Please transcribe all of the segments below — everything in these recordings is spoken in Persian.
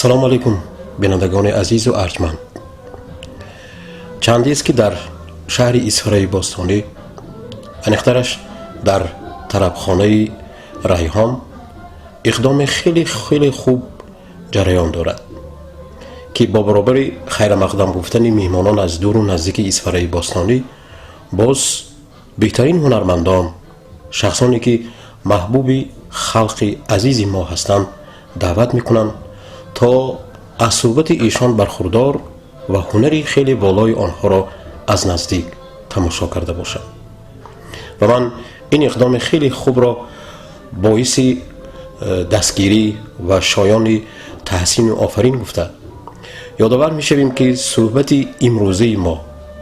السلام علیکم بینندگان عزیز و ارجمند. چندی است که در شهر اصفهان باستانی انیخترش در طربخانه ریحان اقدام خیلی خوب جریان دارد که با برابر خیر مقدم گفتن میهمانان از دور و نزدیک اصفهان باستانی باز بهترین هنرمندان، شخصانی که محبوب خلق عزیز ما هستند دعوت میکنند تا از صحبت ایشان برخوردار و هنری خیلی بالای آنها را از نزدیک تماشا کرده باشند. و من این اقدام خیلی خوب را باعث دستگیری و شایان تحسین و آفرین گفته یادآور میشویم که صحبت امروزه ما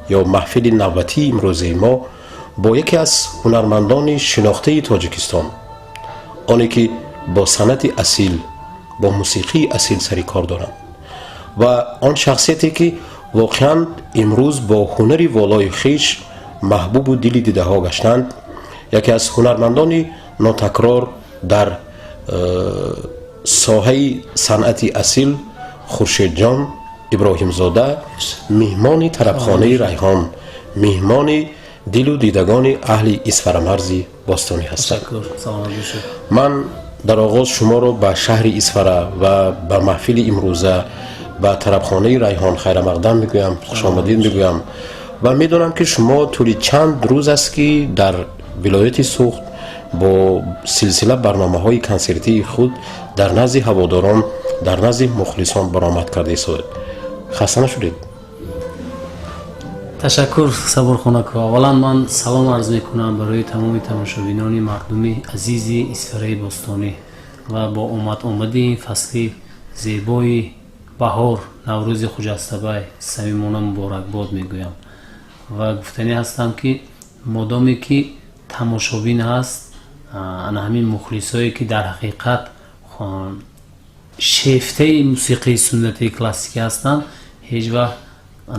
یا محفل نوبتی امروزه ما با یکی از هنرمندان شناخته تاجیکستان، آنی که با صنعت اصیل، با موسیقی اصیل سری کار دارند و آن شخصیتی که واقعا امروز با هنری والای خیش محبوب و دل دیده ها گشتند، یکی از هنرمندان ناتکرار در ساحه صنعت اصیل، خورشید جان ابراهیم زاده، میهمان طربخانه ریحان، میهمان دل و دیدگان اهل اصفهان مرز باستانی هستند. من در آغاز شما را به شهر اصفهان و به محفل امروزه به طربخانه ریحان خیر مقدم میگویم، خوش آمدید میگویم و میدونم که شما طولی چند روز است که در ولایت سوخت با سلسله برنامه های کنسرتی خود در نزد هواداران، در نزد مخلصان برآمد کرده اید. خسته نشدید؟ تشکر صبور خونک. اولا من سلام عرض میکنم برای تمام تماشابینان مردم عزیز اصفهان باستانی و با آمدی فصل زیبای بهار نوروز خجسته صمیمانه مبارکباد میگویم و گفتنی هستم که مادامی که تماشابین هست، همین مخلصایی که در حقیقت شیفته موسیقی سنتی کلاسیکی هستند، هیچ وقت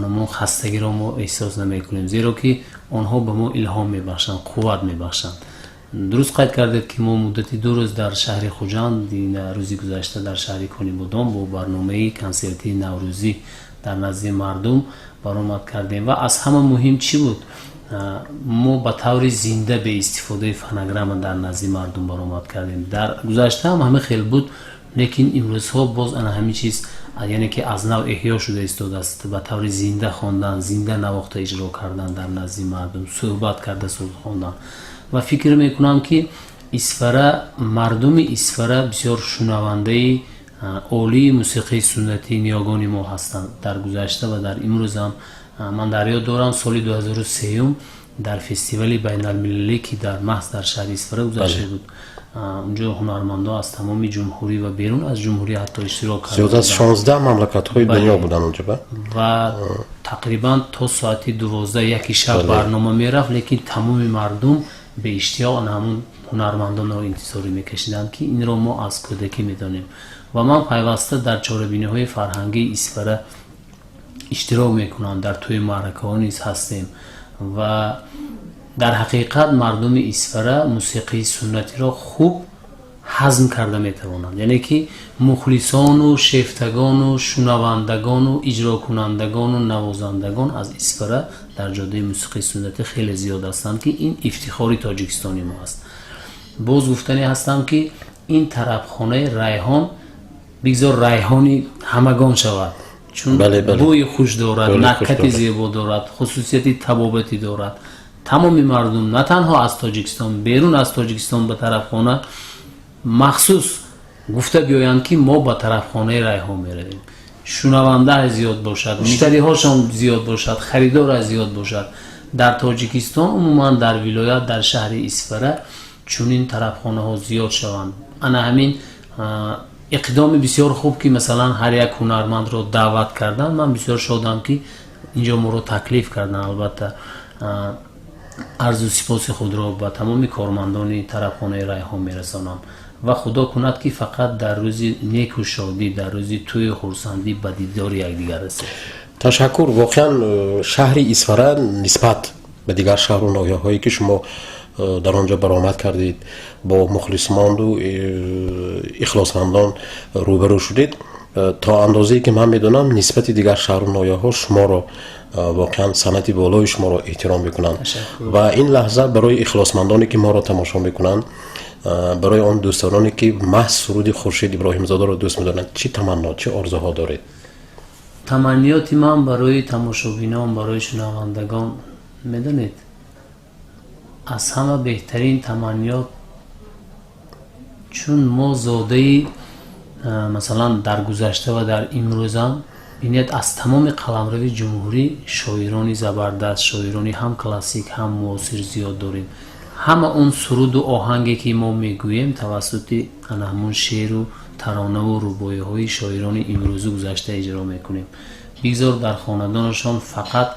ما خستگی را ما احساس نمی کنیم، زیرا که آنها به ما الهام میبخشند، قوت میبخشند. درست قید کردید که ما مدتی 2 روز در شهر خوجند، روزی گذشته در شهر کنی بودم با برنامه کنسرتی نوروزی در نزد مردم برآمد کردیم و از همه مهم چی بود؟ ما به طور زنده به استفاده فنگرام در نزد مردم برآمد کردیم. در گذشته هم همه خیلی بود، لیکن امروز ها باز همه چیز یعنی که از نو احیا شده ایستاده است. به طور زنده خواندن، زنده نواخته اجرا کردن در نزد مردم، صحبت کرده، صحبت خواندن و فکر میکنم که اصفهان، مردم اصفهان بسیار شنونده عالی موسیقی سنتی نیاگان ما هستند. در گذشته و در امروز هم من در یاد دارم سال 2003 در فستیوال بین المللی که در محض در شهر اصفهان گذشته بود، اونجا هنرمندان از تمام جمهوری و بیرون از جمهوری حتی اشتراک کردند. زیاد از 16 مملکت های دنیا بودن اونجا و تقریبا تا ساعت 12 شب برنامه میرفت، لیکن تمام مردم به اشتیاق همون هنرمندان را انتظاری میکشیدند که این را ما از کودکی میدانیم و من پیوسته در چاره‌بینی های فرهنگی اصفهان اشتراک میکنم، در توی معرکه ها نیز هستیم و در حقیقت مردم اصفهان موسیقی سنتی را خوب هضم کرده میتوانند، یعنی که مخلصان و شیفتگان و شنوندگان و اجرا کنندگان و نوازندگان از اصفهان در جاده موسیقی سنتی خیلی زیاد هستند که این افتخاری تاجیکستانی ما است. باز گفتنی هستم که این طربخانه ریحان بگذار ریحانی همگان شود، چون بوی خوش دارد، نکهت زیبا دارد، خصوصیت طبابتی دارد. تمام مردم نه تنها از تاجیکستان، بیرون از تاجیکستان به طربخانه مخصوص گفته بیایند که ما به طربخانه ریحان میرویم. شنونده زیاد باشد، مشتری هاشون زیاد باشد، خریدار زیاد باشد. در تاجیکستان عموما در ولایت، در شهر اصفهان چون این طربخانه ها زیاد شوند. انا همین اقدام بسیار خوب که مثلا هر یک هنرمند رو دعوت کردن، من بسیار شادم که اینجا ما رو تکلیف کردن. البته عرض و سپاس خود را به تمام کارمندان طربخانه ریحان میرسانم و خدا کند که فقط در روز نیک و شادی، در روز توی خرسندی به دیدار یکدیگر رسید. تشکر. واقعا شهر اصفهان نسبت به دیگر شهر و ناحیه‌هایی که شما در آنجا برآمد کردید با مخلصمند و اخلاصمندان روبرو شدید، تا اندازه‌ای که من میدونم نسبت دیگر شهر و نایه‌ها شما رو واقعا صنعت بالای شما رو احترام میکنن و این لحظه برای اخلاصمندانی که ما رو تماشا میکنن، برای آن دوستانی که محض سرود خورشید ابراهیم زاده رو دوست میدارن، چی تمنا چه آرزوها دارید؟ تمنیات من برای تماشابینان، برای شنوندگان، میدونید از همه بهترین تمنیات، چون ما زاده مثلا در گذشته و در امروز هم بینید از تمام قلمرو جمهوری شاعرانی زبردست، شاعرانی هم کلاسیک هم معاصر زیاد داریم. همه اون سرود و آهنگی که ما میگوییم توسط همون شعر و ترانه و رباعی های شاعران امروز و گذشته اجرا میکنیم. بگذار در خاندانشان فقط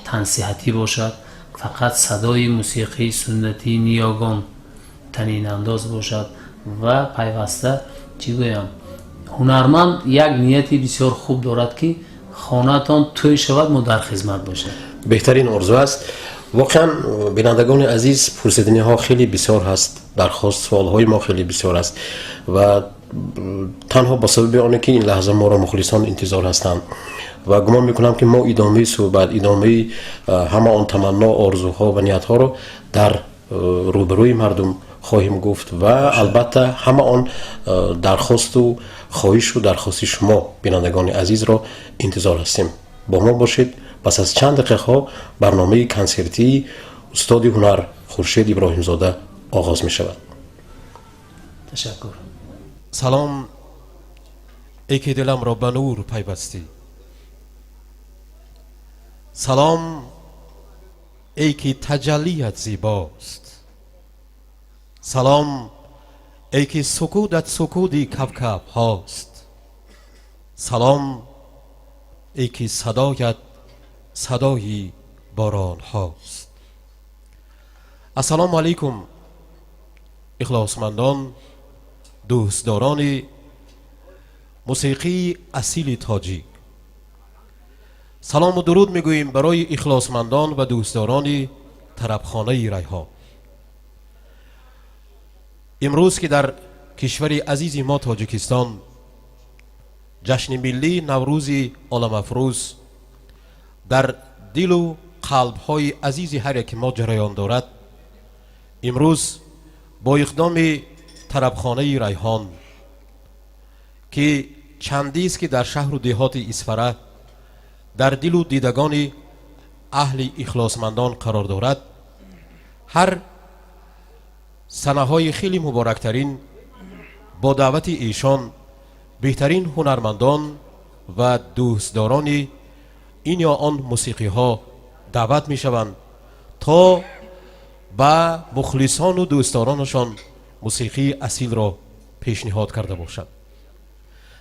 تنصیحاتی باشد، فقط صدای موسیقی سنتی نیاگان تنین انداز باشد و پیوسته چی گویم، هنرمند یک نیتی بسیار خوب دارد که خانه‌تان توی شود ما در خدمت باشد. بهترین آرزو است. واقعا بینندگان عزیز، پرسیدنی ها خیلی بسیار هست، درخواست سوال های ما خیلی بسیار است و تنها با سبب آنه که این لحظه ما را مخلصان انتظار هستند و گمان میکنم که ما ادامه صحبت، ادامه همه آن تمنا، آرزوها و نیت ها رو در روبروی مردم خواهیم گفت و البته همه آن درخواست و خواهش و درخواستی شما بینندگان عزیز را انتظار هستیم. با ما باشید. پس از چند دقیقه ها برنامه کنسرتی استاد هنر خورشید ابراهیم زاده آغاز می شود. تشکر. سلام ای که دلم را به نور پیوستی، سلام ای که تجلیت زیباست، سلام ای که سکوتت سکوتی کوكب هاست، سلام ای که صدایت صدای باران هاست. السلام علیکم اخلاصمندان، دوستداران موسیقی اصیل تاجیک. سلام و درود میگوییم برای اخلاصمندان و دوستداران طربخانه ریحان. امروز که در کشور عزیز ما تاجیکستان جشن ملی نوروز عالم افروز در دل و قلب های عزیز هر یک ما جریان دارد، امروز با اقدام طربخانه ریحان که چندی است که در شهر و دهات اسفره در دل و دیدگان اهل اخلاصمندان قرار دارد، هر سنه های خیلی مبارکترین با دعوت ایشان بهترین هنرمندان و دوستداران این یا آن موسیقی ها دعوت می شوند تا با مخلصان و دوستدارانشان موسیقی اصیل را پیشنهاد کرده باشند.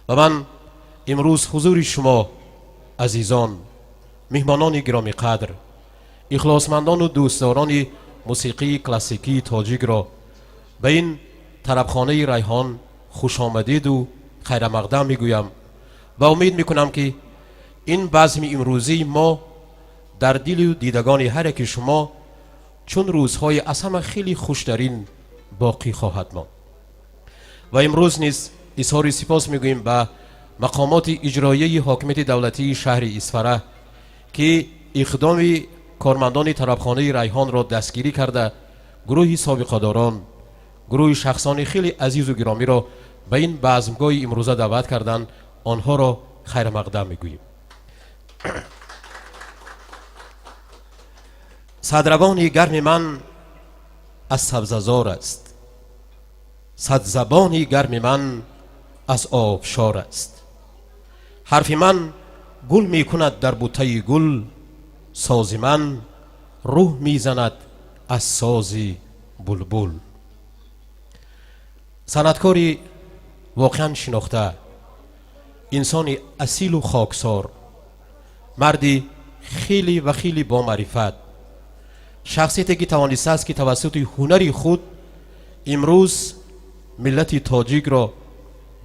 و من امروز حضور شما عزیزان، مهمانان گرامی قدر، اخلاصمندان و دوستداران موسیقی کلاسیکی تاجیک را به این طربخانه ریحان خوش آمدید و خیر مقدم میگویم و امید میکنم که این بزم امروزی ما در دل و دیدگان هر یک شما چون روزهای از همه خیلی خوشترین باقی خواهد ماند. و امروز نیز اظهار سپاس میگوییم به مقامات اجرایی حاکمیت دولتی شهر اسفره که اقدام کارمندان طربخانه ریحان را دستگیری کرده گروه سابقه‌داران، گروه شخصان خیلی عزیز و گرامی را به این بزمگاه امروزه دعوت کردند. آنها را خیر مقدم میگوییم. صدروان گرم من از سبززار است، صدزبان گرم من از آبشار است. حرف من گل می کند در بوته گل، ساز من روح می زند از ساز بلبل. صنعتکاری واقعا شناخته، انسان اصیل و خاکسار، مردی خیلی و خیلی با معرفت، شخصیتی که توانسته است که توسط هنری خود امروز ملت تاجیک را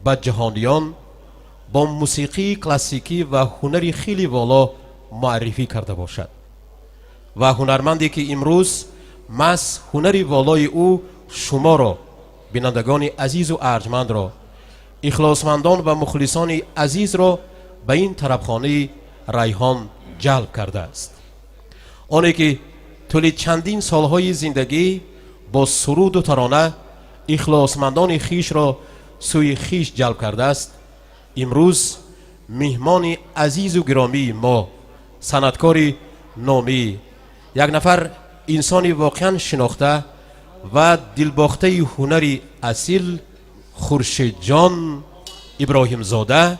به جهانیان با موسیقی کلاسیکی و هنری خیلی والا معرفی کرده باشد و هنرمندی که امروز مس هنری والای او شما را بینندگان عزیز و ارجمند را اخلاصمندان و مخلصان عزیز را به این طربخانه ریحان جلب کرده است. آنی که طول چندین سالهای زندگی با سرود و ترانه اخلاصمندان خیش را سوی خیش جلب کرده است، امروز مهمان عزیز و گرامی ما، صنعتکار نامی، یک نفر انسان واقعا شناخته و دلباخته هنری اصیل، خورشید جان ابراهیم زاده،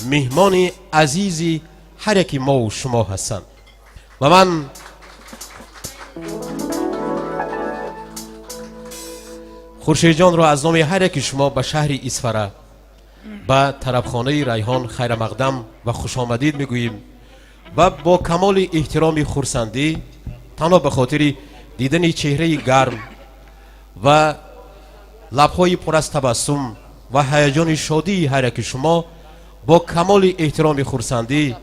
مهمان عزیزی هر یکی ما و شما هستند و من خورشید جان را از نام هر یکی شما به شهر اسفره به طربخانه ریحان خیر مقدم و خوش آمدید میگوییم و با کمال احترام خورسندی، تنها به خاطر دیدن چهره گرم و لبهای پر از تبسم و هیجان شادی هر یک شما، با کمال احترام خورسندی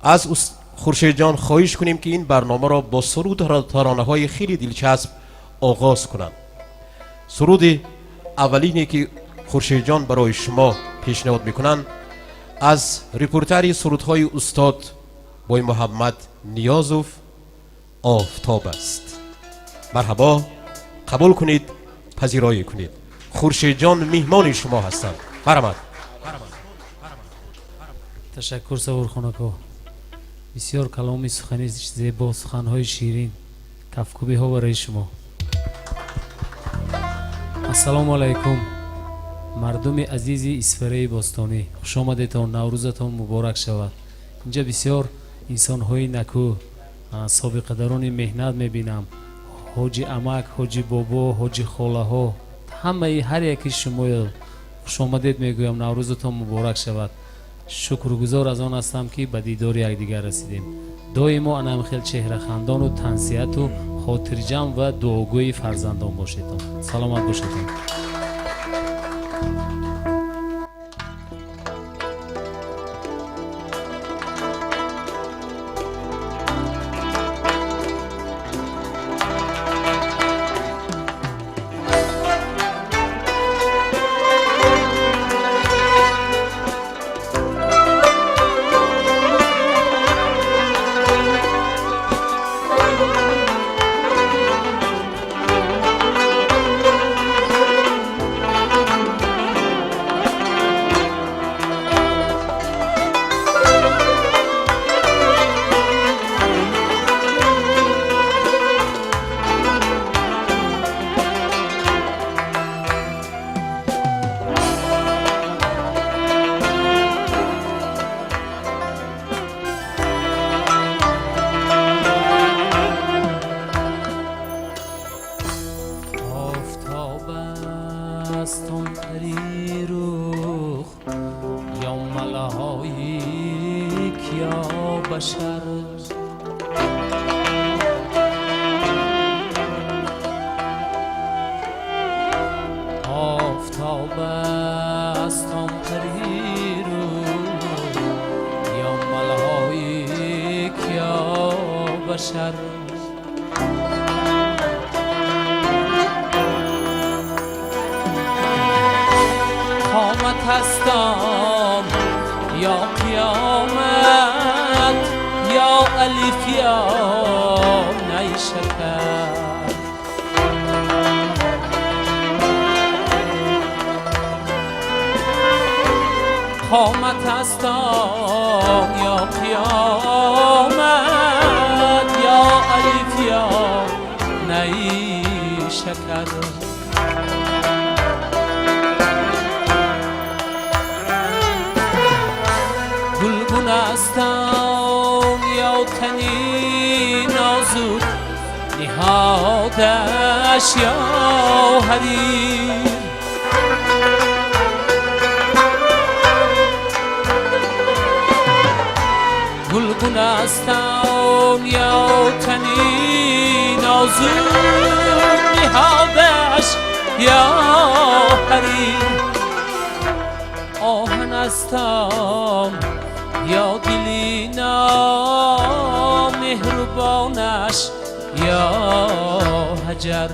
از خورشید جان خواهش کنیم که این برنامه را با سرود و ترانه های خیلی دلچسب آغاز کنند. سرود اولینی که خورشید جان برای شما پیشنهاد میکنند از ریپورتری سرودهای استاد بای محمد نیازوف، آفتاب است. مرحبا، قبول کنید، پذیرایی کنید. خورشید جان مهمان شما هستند. برآمد. تشکر سوار خانکو. بسیار کلامی سخنی زیبا، سخنهای شیرین، کفکوبی ها برای شما. السلام علیکم مردم عزیز اسفره باستانی، خوش آمدیدتان، نوروزتان مبارک شود. اینجا بسیار انسان های نکو، سابقه دران مهنت میبینم، حاجی عمک، حاجی بابا، حاجی خاله ها، همه هر یکی شما خوش آمدید میگویم، نوروزتان مبارک شود. شکرگزار از آن هستم که به دیدار یکدیگر رسیدیم. دائما انم خیل چهره خندان و تنسیت و خاطر جمع و دعاگوی فرزندان باشید. سلامت باشید. آفتاب استم پریرو یا ملائک یا بشر، قامت هستم یا قیامت یا الف یا نیشکر، قامت هستم یا قیامت یا الف یا نیشکر، گلگون هستم یا تنی نازک نهادش یا حریر، گلگون هستم یا تنی نازک نهادش یا حریر، آهن هستم یا دلی نامهربانش یا حجر،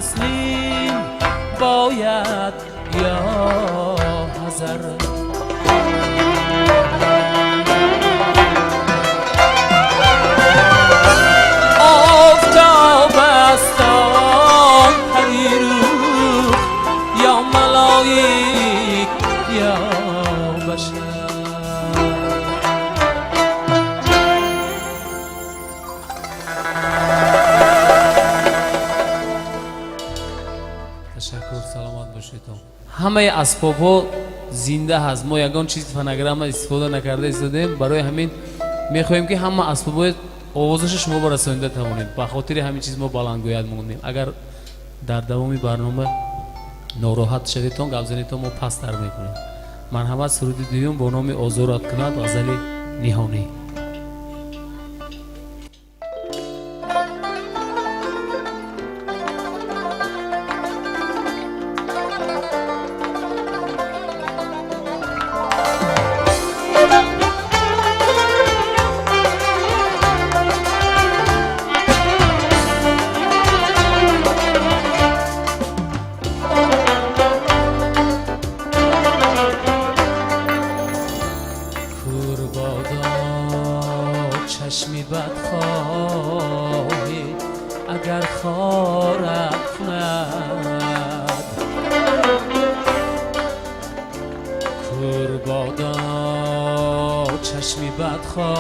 تسلیم باید یا حذر آفتاب است آن پریرو یا ملائک یا بشر تشکر سلامت باشید همه اسباب‌ها زنده هست ما یگان چیز فنگرام استفاده نکرده ایستادیم برای همین میخواهیم که همه اسباب‌های آوازش شما برسانیده توانید به خاطر همین چیز ما بلندگوید موندیم اگر در دوامی برنامه ناراحت شدیدتون گفزنیتون ما پس در میکنیم مرحمت سرود دویم با نام آزارت کند غزل نیهانی چشمی بدخواهی اگر خارت کند کربادا چشمی بدخواهی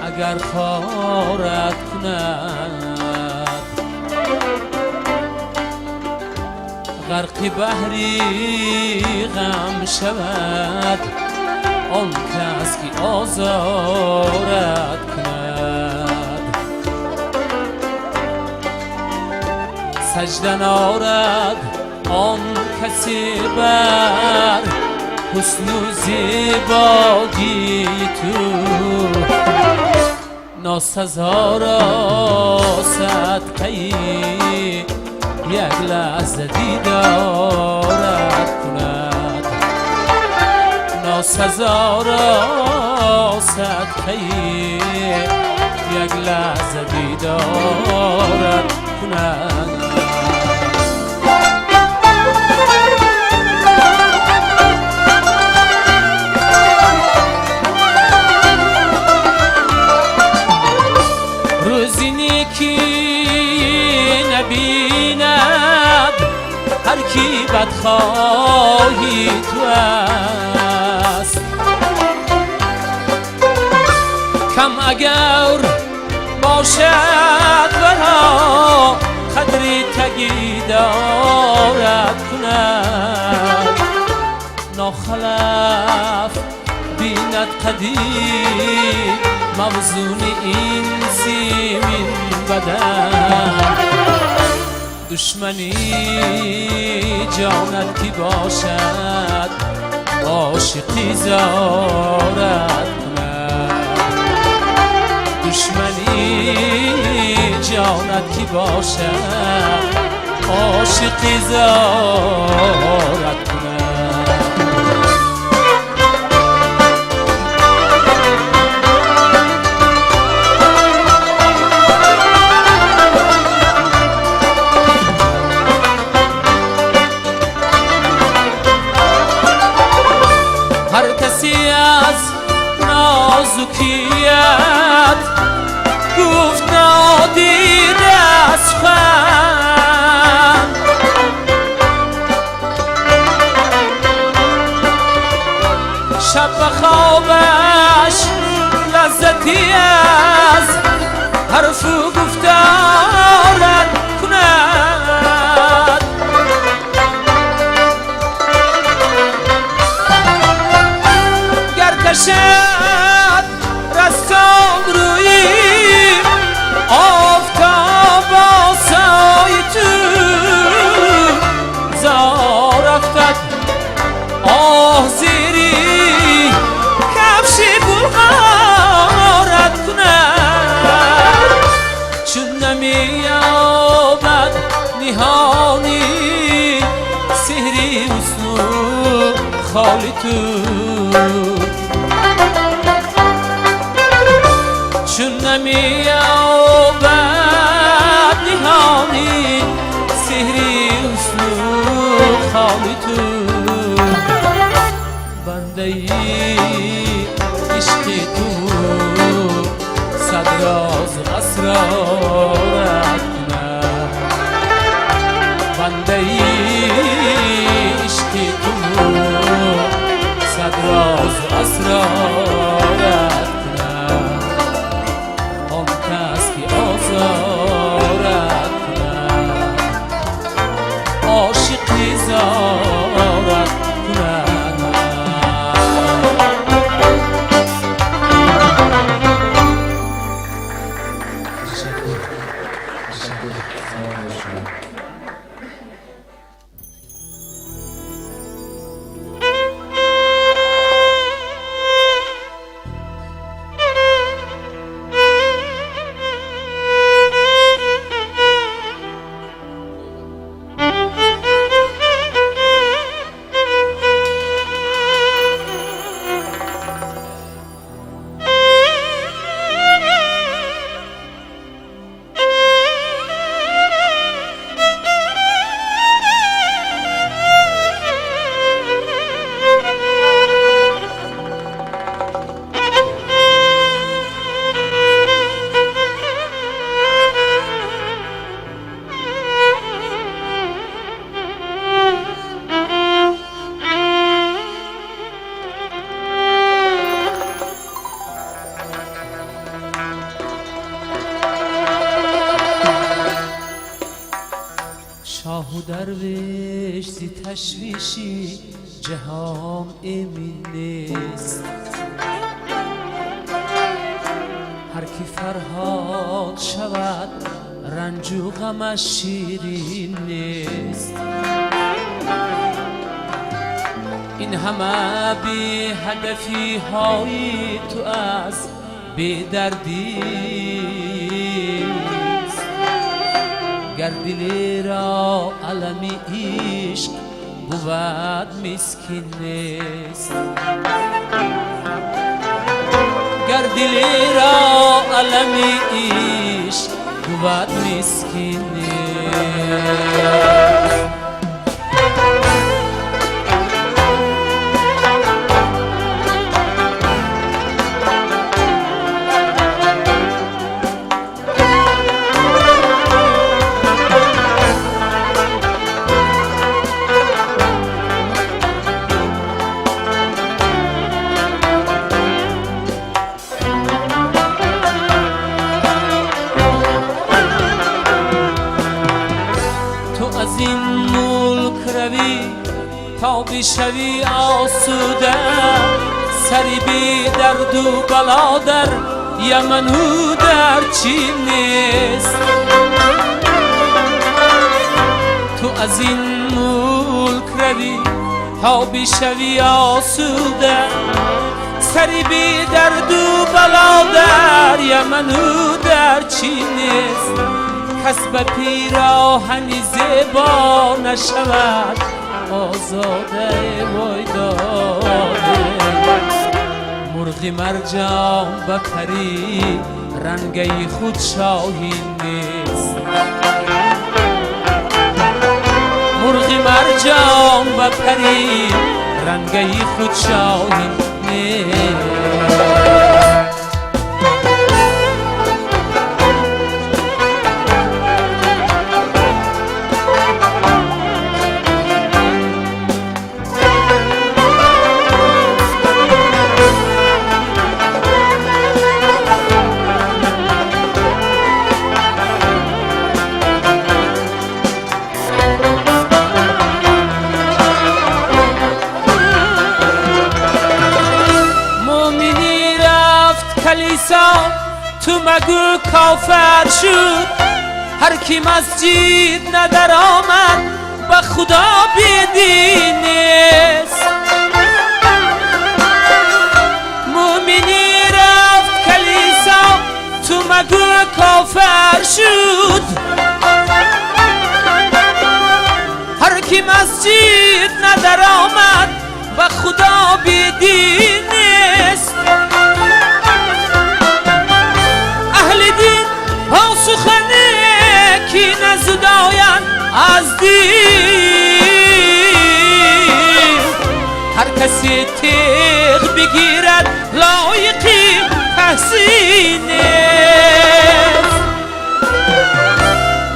اگر خارت کند غرق بحری غم شود آن کس که آزارت کند سجده آرد آن کسی بر حسن و زیبایی تو ناسزا را صدقه یک لحظه دیدارت کند ناسزا را صدقه یک لحظه دیدارت کند روزی نیکی نبیند هر کی بدخواهی تو است کم اگر باشد ورا قدری تگی دارد کند ناخلف بیند قدیم موزون این زمین بدن دشمنی جانت کی باشد عاشقی زارت کند دشمنی جانت کی باشد عاشقی زارت کند هر کسی از نازکیت گفت نادیر از خون شب به خوابش لذتی از حرف و گفتارت کند کشد رستم روی آفتاب آسای تو زار افتد آه زیری کفش بلغارت کند چون نمیابد نهانی سحری حسن و خالی تو چون نمیابد نهانی بنده ای عشق تو صد راز اسرارت کنم بنده ای عشق تو صد راز اسرارت کنم آن کس که آزارت کنم عاشقی زارت کنم شاه و درویش زی تشویشی جهان امین نیست هر کی فرهاد شود رنج و غمش شیرین نیست این همه بی هدفی های تو از بی دردی گر دلی را علم عشق بود مسکین نیست گر دلی را علم عشق بود مسکین نیست از این ملک روی تا بشوی آسوده سری بی درد و بلا در یمن و در چین نیست تو از این ملک روی تا بشوی آسوده سری بی درد و بلا در یمن و در چین نیست کس به پیراهنی زیبا نشود آزاده وای داده مرغ مرجان به پری رنگی خود شاهین نیست مرغ مرجان به پری رنگی خود شاهین نیست تو مگو کافر شد هر کی مسجد ندر آمد به خدا بیدین نیست مومنی رفت کلیسا تو مگو کافر شد هر کی مسجد ندر آمد به خدا بیدین نیست سخنه کی نزداین از دین هر کسی تیغ بگیرد لایقی تحسینه.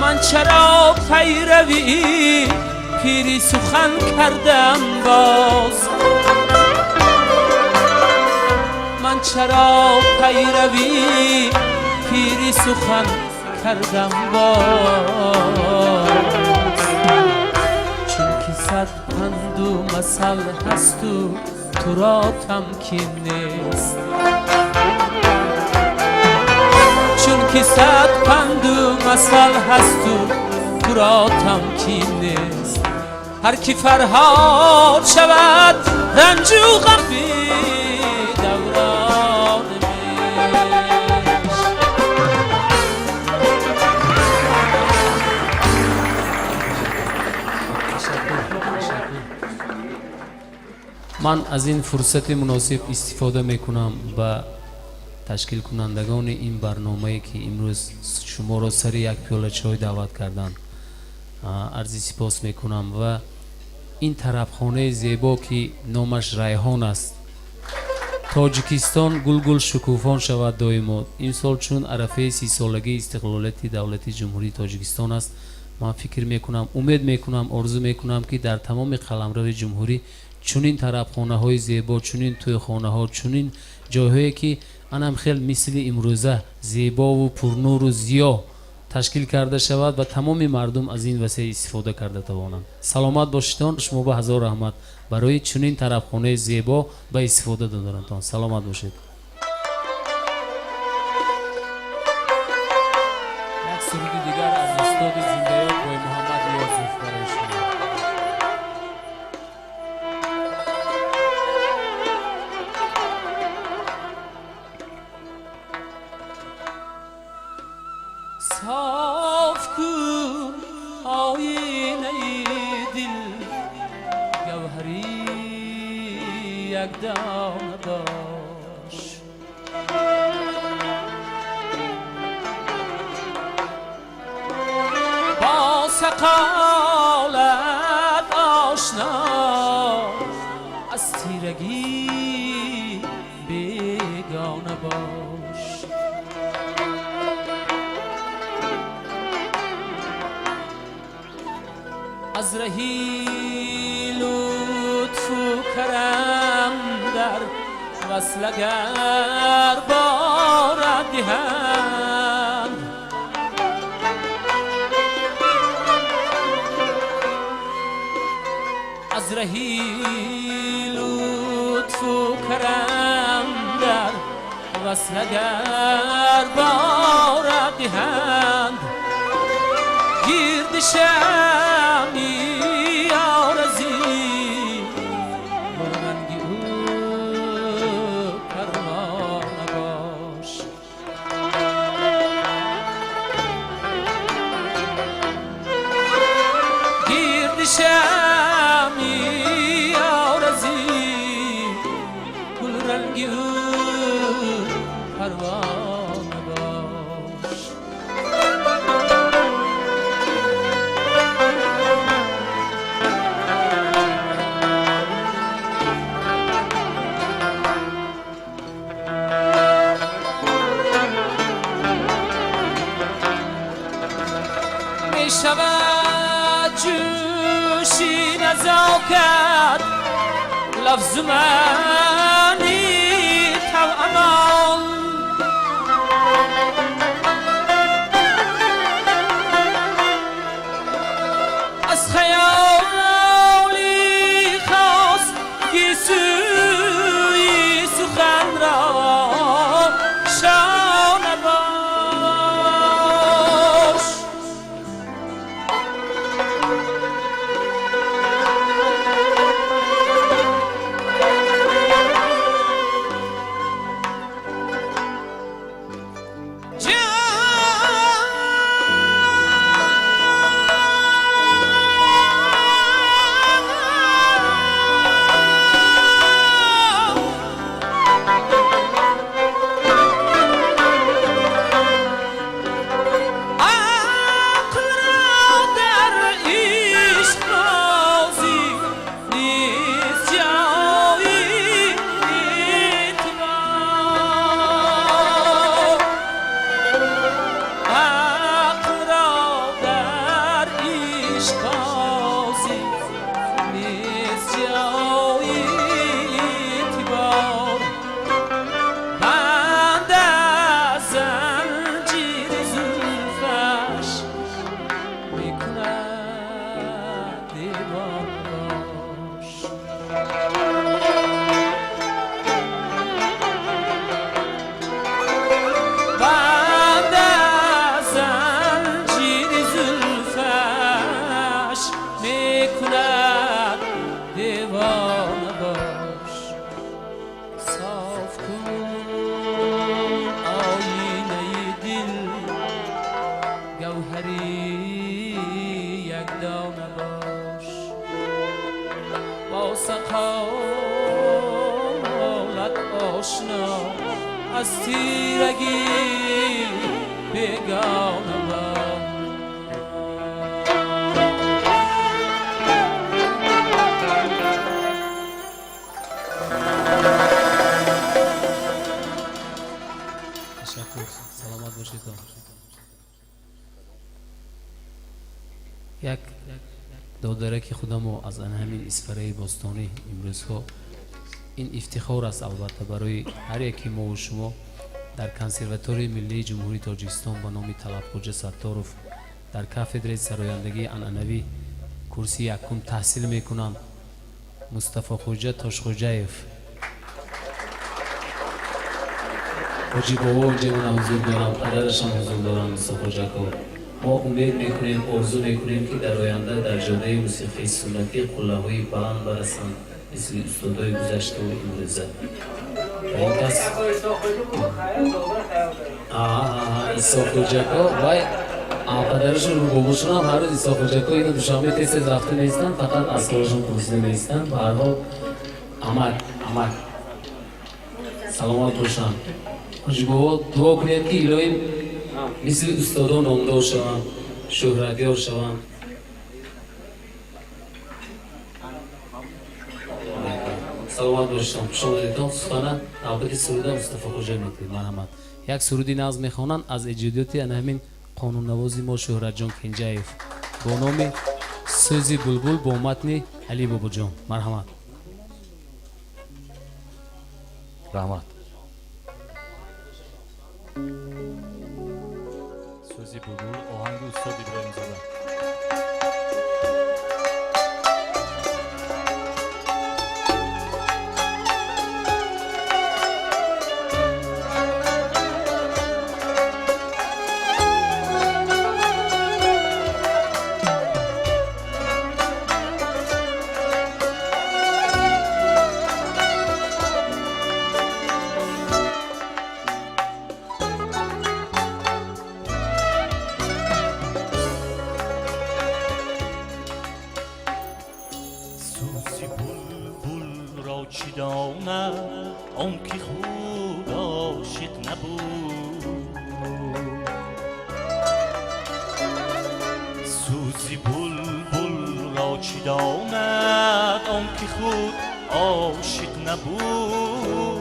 من چرا پیروی پیری سخن کردم باز، من چرا پیروی پیری سخن کردم باز. چون که صد پند و مثل هست و تو را تمکین نیست، چون که صد پند و مثل هست و تو را تمکین نیست. هر کی فرهاد شود رنج و غم بی دوران میش. من از این فرصت مناسب استفاده میکنم و تشکیل کنندگان این برنامه‌ای که امروز شما را سر یک پیاله چای دعوت کردن عرض سپاس میکنم و این طربخانه زیبا که نامش ریحان است، تاجیکستان گل شکوفان شود دائما. این سال چون عرفه 30 سالگی استقلالیت دولت جمهوری تاجیکستان است، من فکر میکنم، امید میکنم، آرزو میکنم که در تمام قلمرو جمهوری چنین طربخانه های زیبا، چنین تویخانه ها، چنین جاهایی که انم خیلی مثل امروزه زیبا و پرنور و ضیا تشکیل کرده شود و تمام مردم از این وسیله استفاده کرده توانند. سلامت باشید. شما با هزار رحمت برای چنین طربخانه زیبا به استفاده دادن. سلامت باشید. یک سرود دیگر از استاد زنده‌یاد بای محمد نیازوف برای شما. صاف کن آینه دل، گوهری یک دانه باش. با سقالت آشنا، از تیرگی بیگانه باش. از رهی لطف و کرم در وصل اگر بارد دهند، از رهی لطف و کرم در وصل اگر بارد دهند، گرد شمی آرزی برنگی او پروانه باش. گرد شمی آرزی گلرنگی او پروانه باش. شود جوشی نزاکت لفظ منی توامان، از خیالی خواست گیسوی سخن را شانه باش. صاف کن آینه دل گوهری یک دانه باش با سقالت آشنا از تیرگی بیگانه باش سلامت باشید. یک دادره که خودمو از همین اسفره باستانی امروز ها این افتخار است البته برای هر یکی ما و شما در کنسرواتوری ملی جمهوری تاجیکستان با نام طلبخوجه ستارов در کافدره سرایندگی عنعنوی کرسی یکم تحصیل میکنم. مصطفی خوجه تاشخوجهیف حاجی بابا اینجا من حضور دارم، پدرش هم حضور دارم مصطفی خوجه کو. ما امید میکنیم، آرزو میکنیم که در آینده در جاده موسیقی سنتی قله‌های بلند برسند مثل استادای گذشته و امروزه. و این کس ایسا خوجه کو وای پدرشون رو باباشون هم هر روز ایسا خوجه کو اینو دوشنبه تست رفته نیستن، فقط از کارشون پرسیده نیستن. به هر حال عمل سلامت باشن. حاجی بابا دعا کنید که الهی مثل استادان نامدار شوم، شهرتیار شوم. سلامت باشم. شما دیدم سخنه نوبت سروده مصطفی خوجه میکنید. مرحمت. یک سرودی نظم میخوانند از اجادیات همین قانون نوازی ما شهرت جان کنجایف با نام سوزی بلبل با متن علی بابا جان. مرحمت. رحمت. سوزی بلبل آهنگ استاد ابراهیم زاده. چی داند آن که خود عاشق نبود سوزی بلبل را چی داند آن که خود عاشق نبود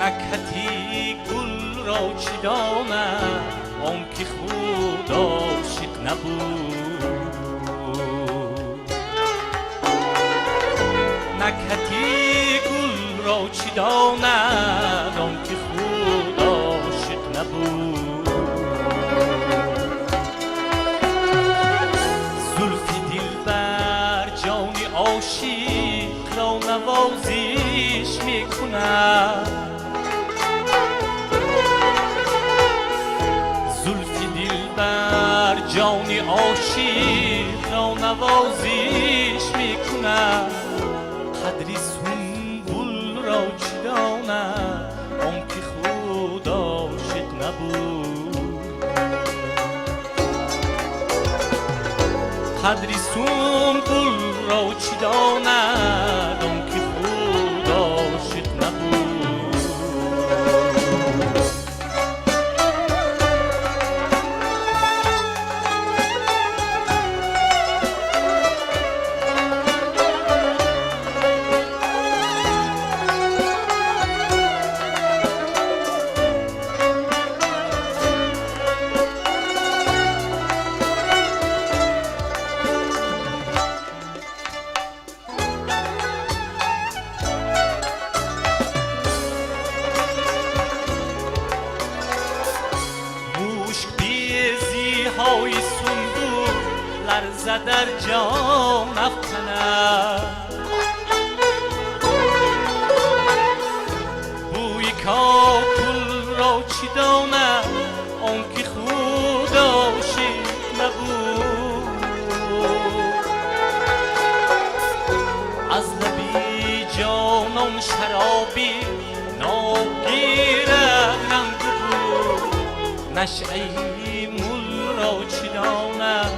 نکهتی گل را چی داند آن که خود عاشق نبود نکهتی گل را چی داند آن که خود عاشق نبود زلف دلبر جان عاشق را نوازش میکند زلف دلبر جان عاشق را نوازش میکند قدری سنبل را چی داند آن که خود عاشق نبود قدری سنبل را چی داند آن که خود عاشق نبود های سنبول لرزه در جام افکند بوی کاکل را چی داند آن که خود عاشق نبود از مطلبی جانان شرابی ناگیرد رنگ بود نشعی مول را چی داند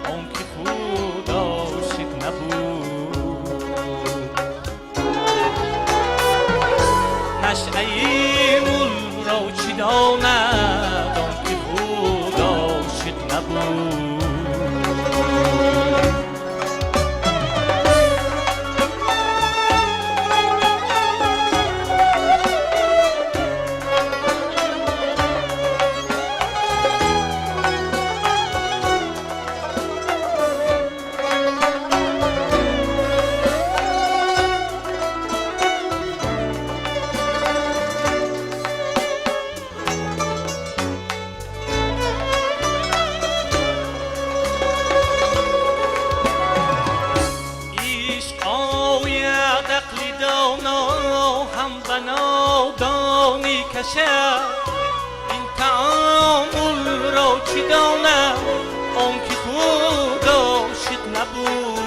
آن که خود عاشق نبود نشعی مول را چی داند آن که خود عاشق نبود این تعامل را چی داند آن که خود عاشق نبود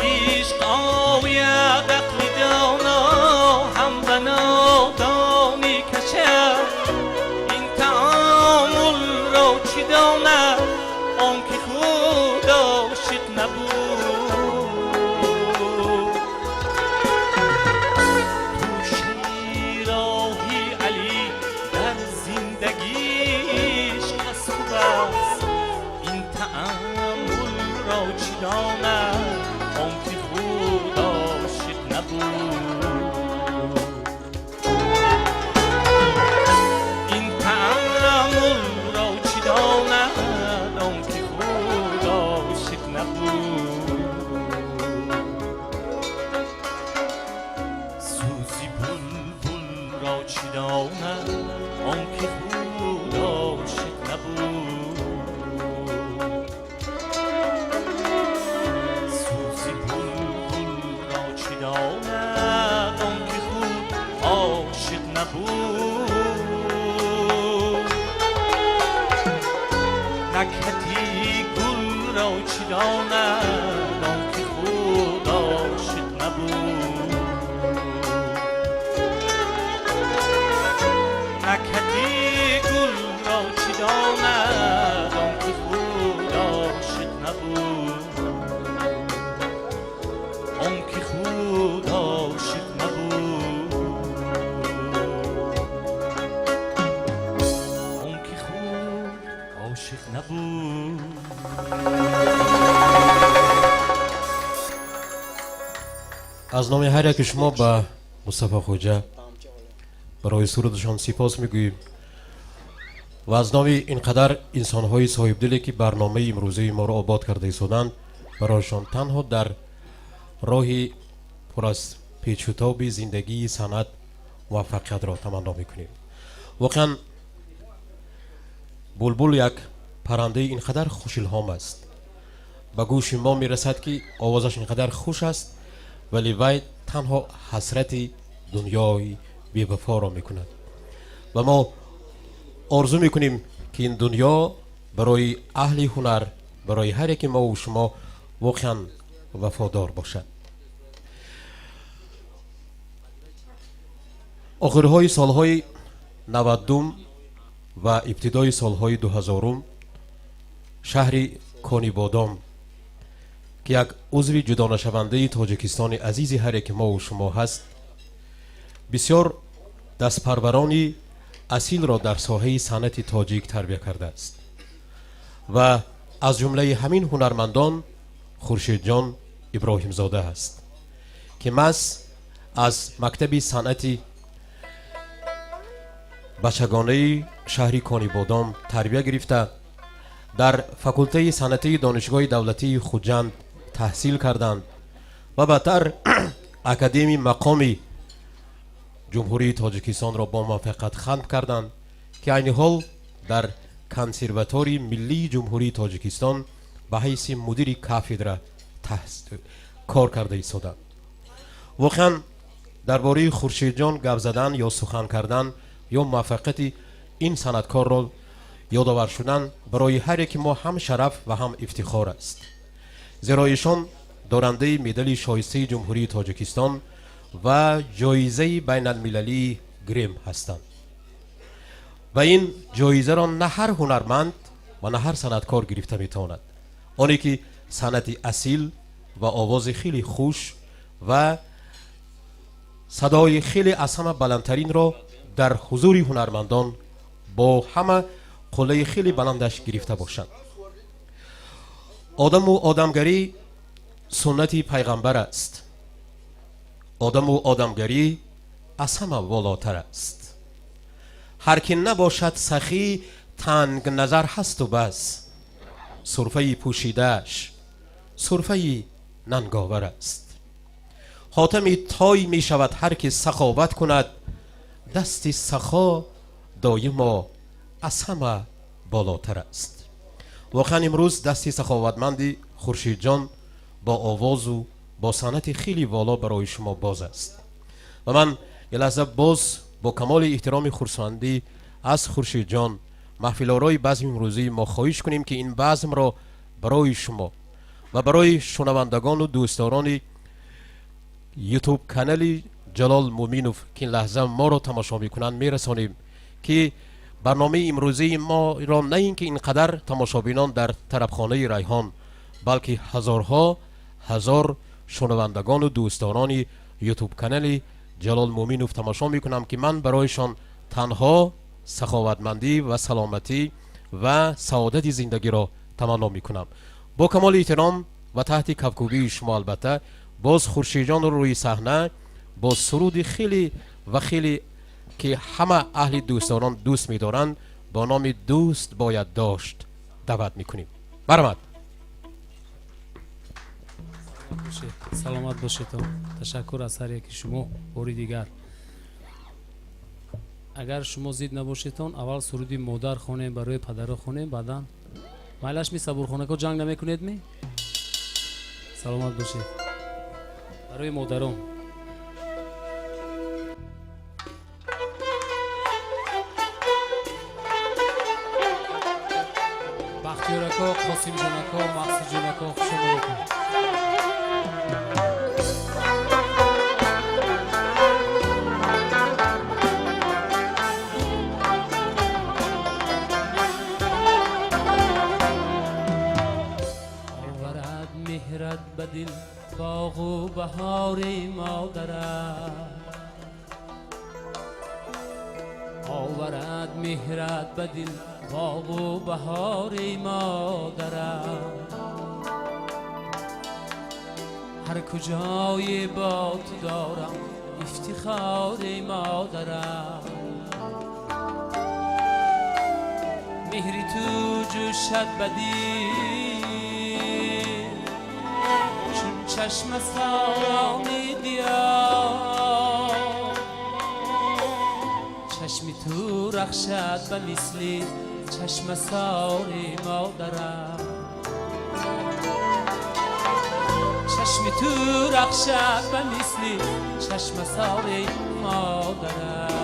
عشق آید عقل دانا هم بنا دانی کشد این تعامل را چی داند آن که خود عاشق نبود تو شیراهی علی در زندگیش از خوب است این تعامل را چی داند آن که خود عاشق نبود این تعامل را چی داند آن که خود عاشق نبود سوزی بلبل را چی داند آن که خود عاشق نبود سوزی بلبل را چی داند آن که خود عاشق نبود نکهتی گل را چی داند آن که خود عاشق نبود نکهتی گل را چی داند آن که خود عاشق نبود آن که خود عاشق نبود آن که خود عاشق نبود از نام هر یک شما به مصطفی خوجا برای سرودشان سپاس میگوییم و از نام اینقدر انسانهای صاحب دلی که برنامه امروزه ما را آباد کرده ایستادند برایشان تنها در راهی پر از پیچ و تاب زندگی صنعت موفقیت را تمنا میکنیم. واقعا بلبل یک پرنده اینقدر خوش الهام است به گوش ما میرسد که آوازش اینقدر خوش است ولی وی تنها حسرت دنیای بی وفا را میکند و ما آرزو میکنیم که این دنیا برای اهل هنر برای هر یک ما و شما واقعا وفادار باشد. آخرهای سالهای 90 و ابتدای سالهای 2000 شهر کانی بادام که یک عضو جدا نشونده تاجیکستان عزیز هر یک ما و شما هست بسیار دستپرورانی اصیل را در ساحه صنعت تاجیک تربیت کرده است و از جمله همین هنرمندان خورشید جان ابراهیم زاده است که محض از مکتب صنعت بچگانه شهر کانی بادام تربیت گرفته در فاکولته صنعتی دانشگاه دولتی خوجند تحصیل کردند و بعدتر اکادمی مقامی جمهوری تاجیکستان را با موفقیت ختم کردند که عین حال در کنسرواتوری ملی جمهوری تاجیکستان به حیث مدیر کافدره کار کرده ایستادند. واقعا درباره خورشید جان گپ زدن یا سخن کردن یا موفقیت این صنعتکار را یادآور شدن برای هر یک ما هم شرف و هم افتخار است، زیرا ایشان دارنده مدال شایسته جمهوری تاجیکستان و جایزه بین المللی گریم هستند و این جایزه را نه هر هنرمند و نه هر صنعتکار گرفته میتواند. آنی که صنعت اصیل و آواز خیلی خوش و صدای خیلی از همه بلندترین را در حضور هنرمندان با همه قله خیلی بلندش گرفته باشند. آدم و آدمگری سنت پیغمبر است. آدم و آدمگری از همه والاتر است. هر که نباشد سخی تنگ نظر هست و بس، سرفه پوشیدهش سرفه ننگاور است. حاتم تای می شود هر که سخاوت کند، دست سخا دایما از همه بالاتر است. واقعا امروز دستی سخاوتمندی خورشید جان با آواز و با صنعت خیلی والا برای شما باز است و من یه لحظه باز با کمال احترام خرسندی از خورشید جان محفل آرای بزم امروزی ما خواهش کنیم که این بزم را برای شما و برای شنوندگان و دوستداران یوتیوب کانال جلال مومینوف که این لحظه ما را تماشا میکنند میرسانیم که برنامه امروزی ما را نه اینکه اینقدر تماشابینان در طربخانه ریحان بلکه هزارها هزار شنوندگان و دوستداران یوتیوب کانال جلال مومینوف تماشا میکنم که من برایشان تنها سخاوتمندی و سلامتی و سعادت زندگی را تمنا میکنم. با کمال احترام و تحت کفکوبی شما البته باز خورشید جان رو روی صحنه با سرود خیلی و خیلی که همه اهل دوستداران دوست می‌دارند با نام دوست باید داشت دعوت میکنیم. برآمد. سلامت باشید. تشکر از هر یکی شما. باری دیگر اگر شما زید نباشیدون اول سرودی مادر خونیم برای پدر خونیم، بعدا مایلش می صبور خونه کو جنگ نمیکنید می. سلامت باشید. برای مادرم بختیارکا، قاسم جانکا، مقصد جانکا خوش آمدید. بدل باغ و بهار مادرت آورد مهرت بدل باغ و بهار مادرت هر کجای با تو دارم افتخار مادرت مهری تو جوشد بدی چشم سارانی دیا چشمی تو رخشد به مثلی چشم ساری مادرم چشمی تو رخشد به مثلی چشم ساری مادرم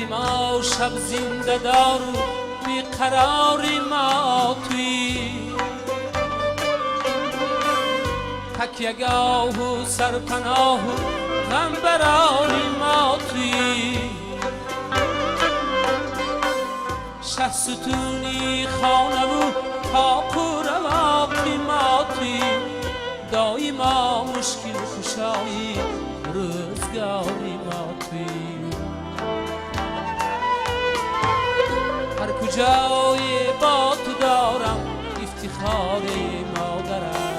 ما شب زنده دارو بیقراری ما توی تکیه‌گاه و سرپناه و غمبراری ما توی شه ستونی خانه و طاق و رواقی ما توی دایما مشکل خوشایی روزگاری ما توی هر کجای با تو دارم افتخار مادرم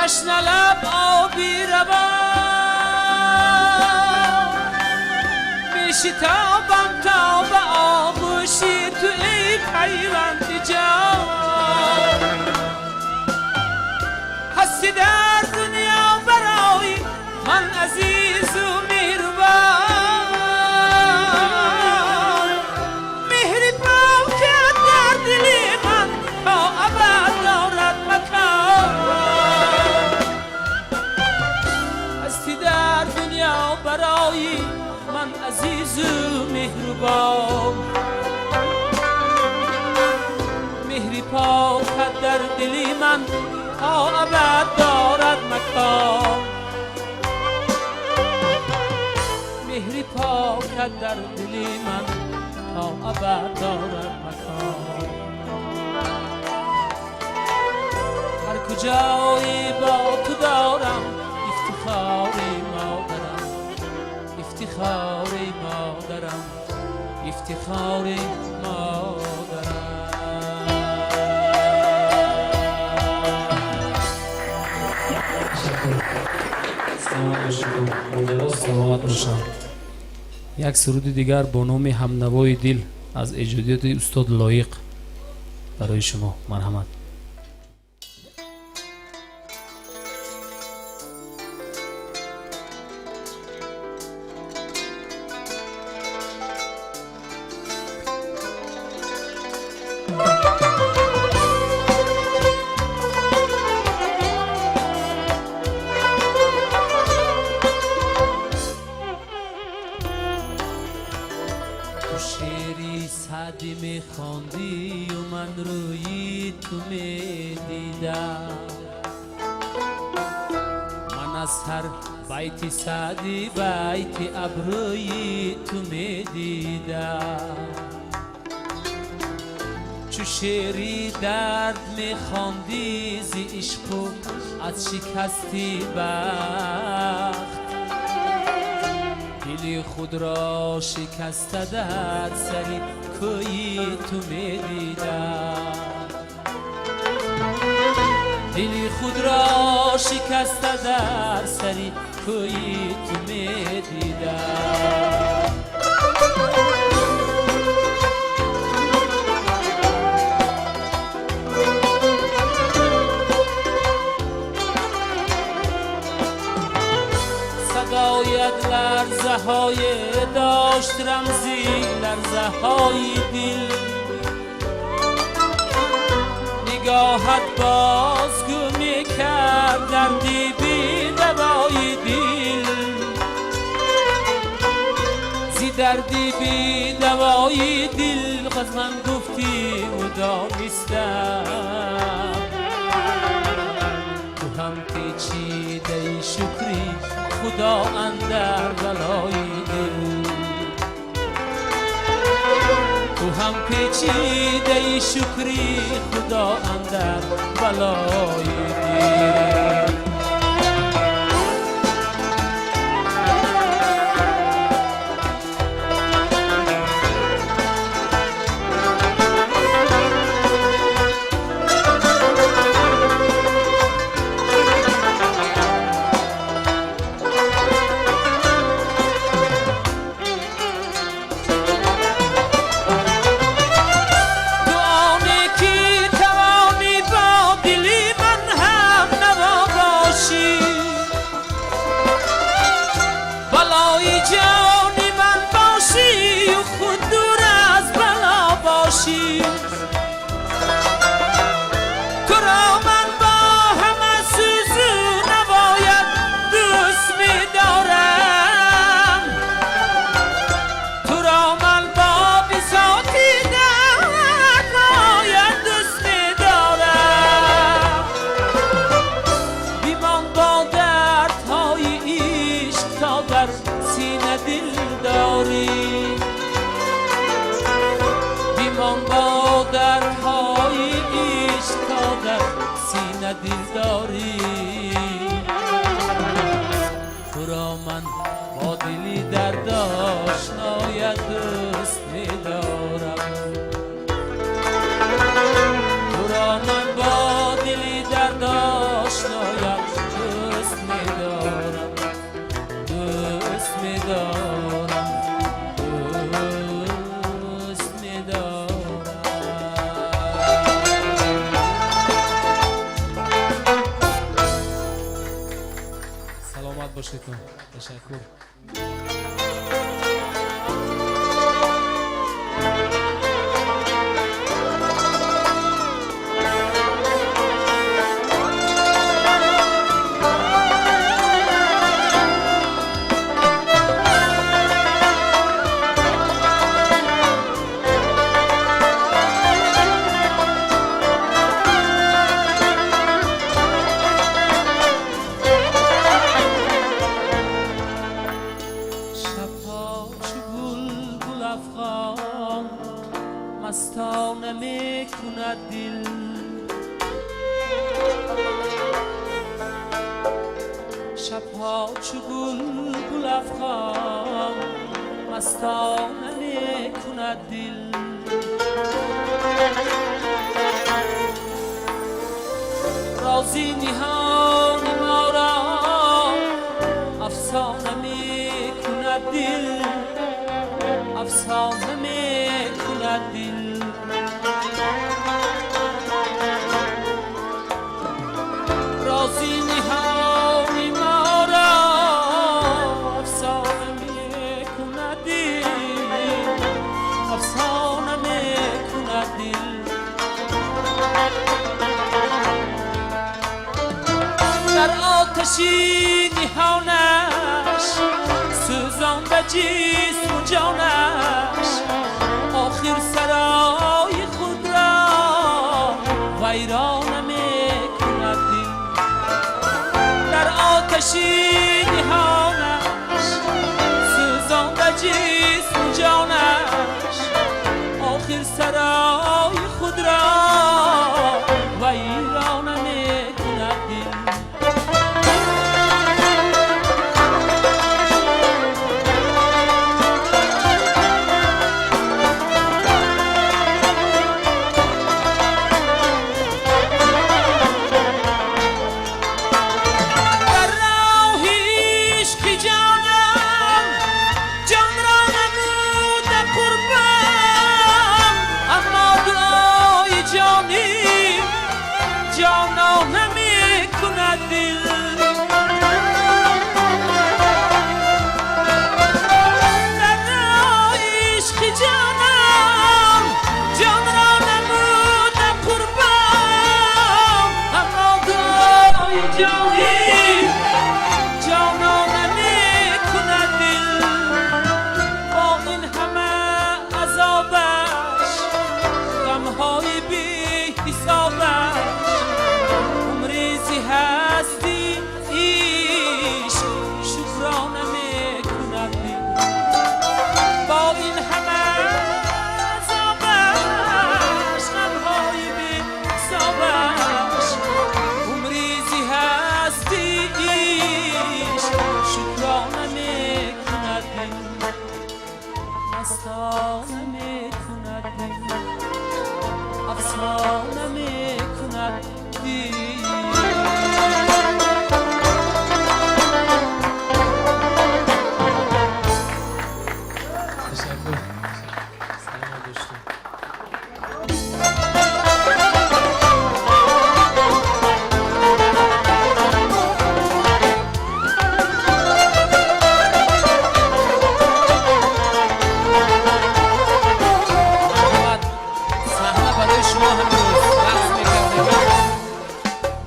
تشنه لب آبی روان میشتابم تا به آغوشی تو ای پیوند جان هستی در دنیا برای من عزیز و مهربان مهری پاکت در دل من تا ابد دارد مکان هستی در دنیا برای من عزیز و مهربان مهری پاکت در دل من تا ابد دارد مکان مهری پاکت در دل من تا ابد دارد مکان هر کجای با تو دارم افتخاری مادرم افتخاری مادرم افتخاری مادرم سلامت باشم. یک سرود دیگر با نام همنوای دل از اجرایات استاد لایق برای شما. مرحمت. شعری سعدی میخواندی و من روی تو میدیدم من از هر بیت سعدی بیت ابروی تو میدیدم چو شعری درد میخواندی زی عشق و از شکستی بخت دل خود را شکسته در سری کوی تو میدیدم دل خود را شکسته در سری کوی تو میدیدم صدایت لرزه های داشت رمزی لرزه های دل نگاهت بازگو میکرد دردی بی دوای دل زی دردی بی دوای دل خود من گفتی و دانستم تو هم پیچیده شکری خدا اندر بلای دل تو هم پیچیده شکری خدا اندر بلای دل تو را من با همه سوزو نباید دوست می‌دارم تو را من با بساطی نباید دوست می‌دارم بیمان با دردهای عشق تا در سینه دل داری بیمان با دردهای عشق تا در سینه دل داری تو را من با دلی درد آشنای دوست می‌دارم تو را من با دلی درد آشنای باشید. تشکر. مستانه می کند دل، شبها چو بلبل افغان مستانه می کند دل. رازی نهان ما را افسانه می کند دل، افسانه می کند دل. رازی نهانی ما را افسانه می کند دل، افسانه می کند دل. در آتشی نهانش سوزانده جسم و جانش، آخر سرای خود را ویرانه می کند دل. در آتشی نهانش سوزانده جسم و جانش، آخر سرای خود را ویرانه می کند دل. افسانه می کند دل، افسانه می کند دل. تشکر. سلام دوستان.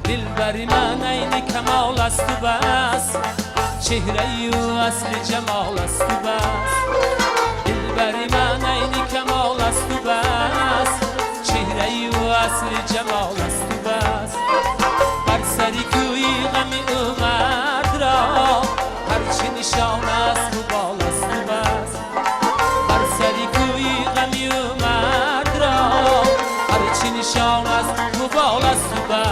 دلبری من عین کمال است و بس، چهره و اصل جمال است و بس. دلبری من عین کمال است و بس، چهره و اصل جمال است و بس. بر سری کوی غمی او مرد را، هرچی نشان است و بال است و بس. بر سری کوی غمی او مرد را، هرچی نشان است و بال است و بس.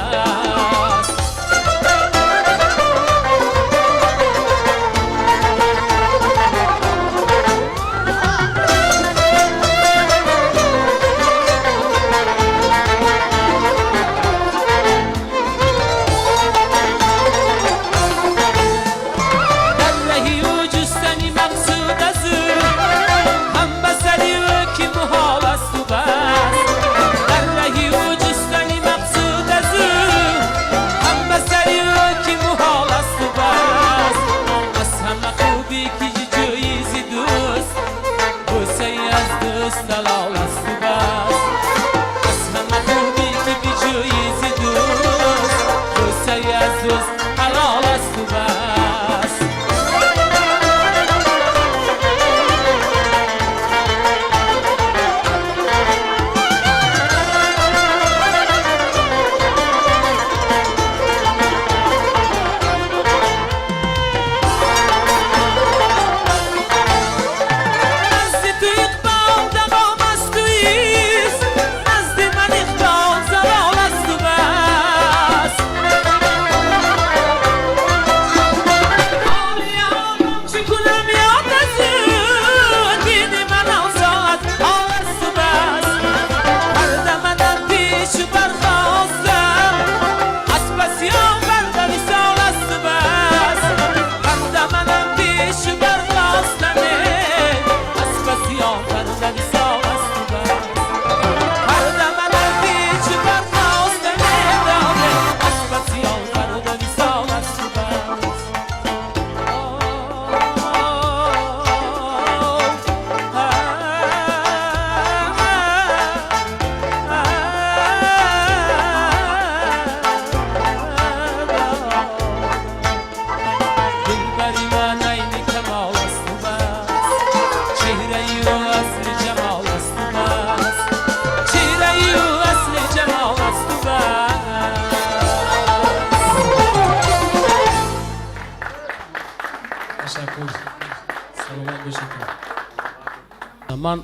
من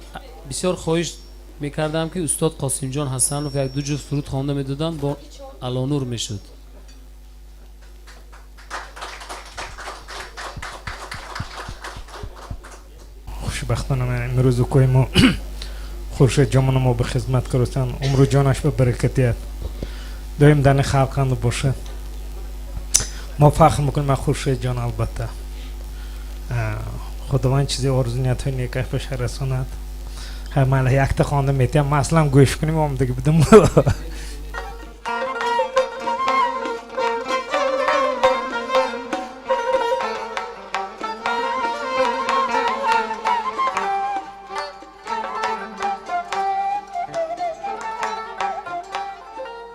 بسیار خواهش میکردم که استاد قاسم جان حسنوف یک دو جفت سرود خوانده میدادن با علانور میشد. خوشبختانه امروز کوی ما خورشید جامون ما به خدمت کردن عمر و جانش به برکتیت دایم دن خلقند باشه. ما فخر میکنیم خورشید جان البته خداوند چیزی آرزو نیت های نیکش بشه رساند. همه یک تا خوانده میتیم ما اصلا گوش کنیم هم دیگه بدم.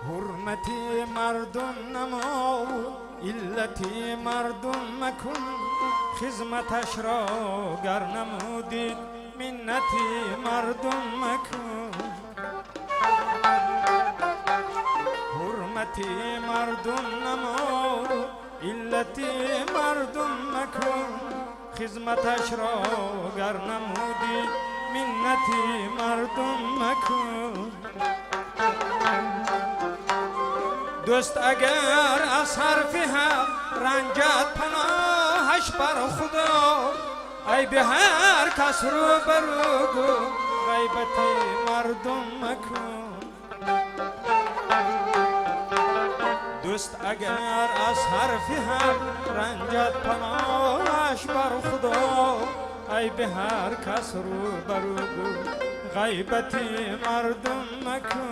حرمتی مردم نما علتی مردم مکن خدمتش را گر نمودید منتی مردم مکن. حرمتی مردم نما علتی مردم مکن خدمتش را گر نمودید منتی مردم مکن. دوست اگر از حرف حق رنجت پناهش بر خدا ای به هر کس رو برو گو غیبت مردم مکن. دوست اگر از حرف حق رنجت پناهش بر خدا ای به هر کس رو برو گو غیبت مردم مکن.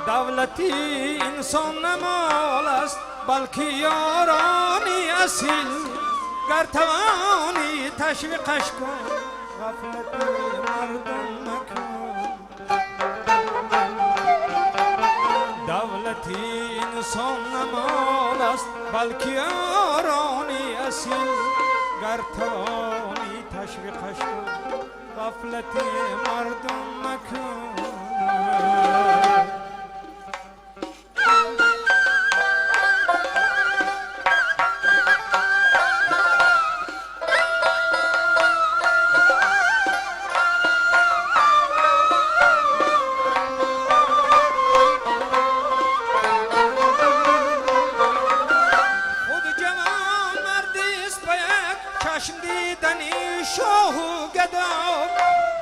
دولتی انسان نمال است بلکه یارانی اصیل گر توانی تشویقش کن غفلت مردم مکن. دولتی انسان نمال است بلکه یارانی اصیل گر توانی تشویقش کن غفلت مردم مکن.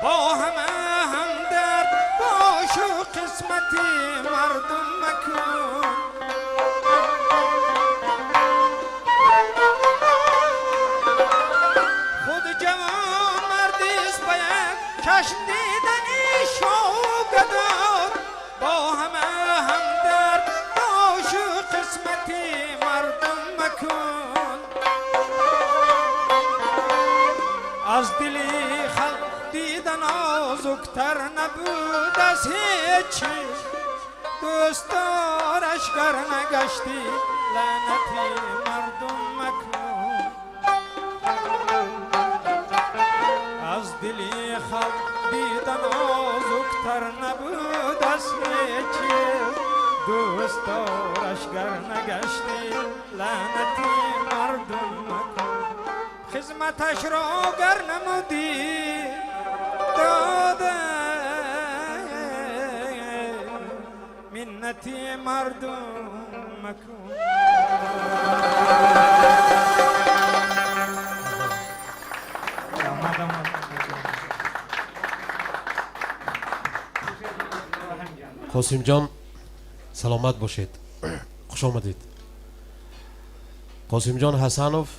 با همه همدرد باش و قسمتی مردم مکن. خود جوان مردیست باید چشم دیدنی شاه و گدار با همه همدرد باش و قسمتی مردم مکن. از دلی خلق دیدن آزکتر نبود از هیچی دوستارش گر نگشتی لعنتی مردم مکن. از دلی خلق دیدن آزکتر نبود از هیچی دوستارش گر نگشتی لعنتی مردم مکن. خدمتش را گر نمودی داده منتی مردم مکن. قاسم جان سلامت باشید. خوش آمدید. قاسم جان حسنوف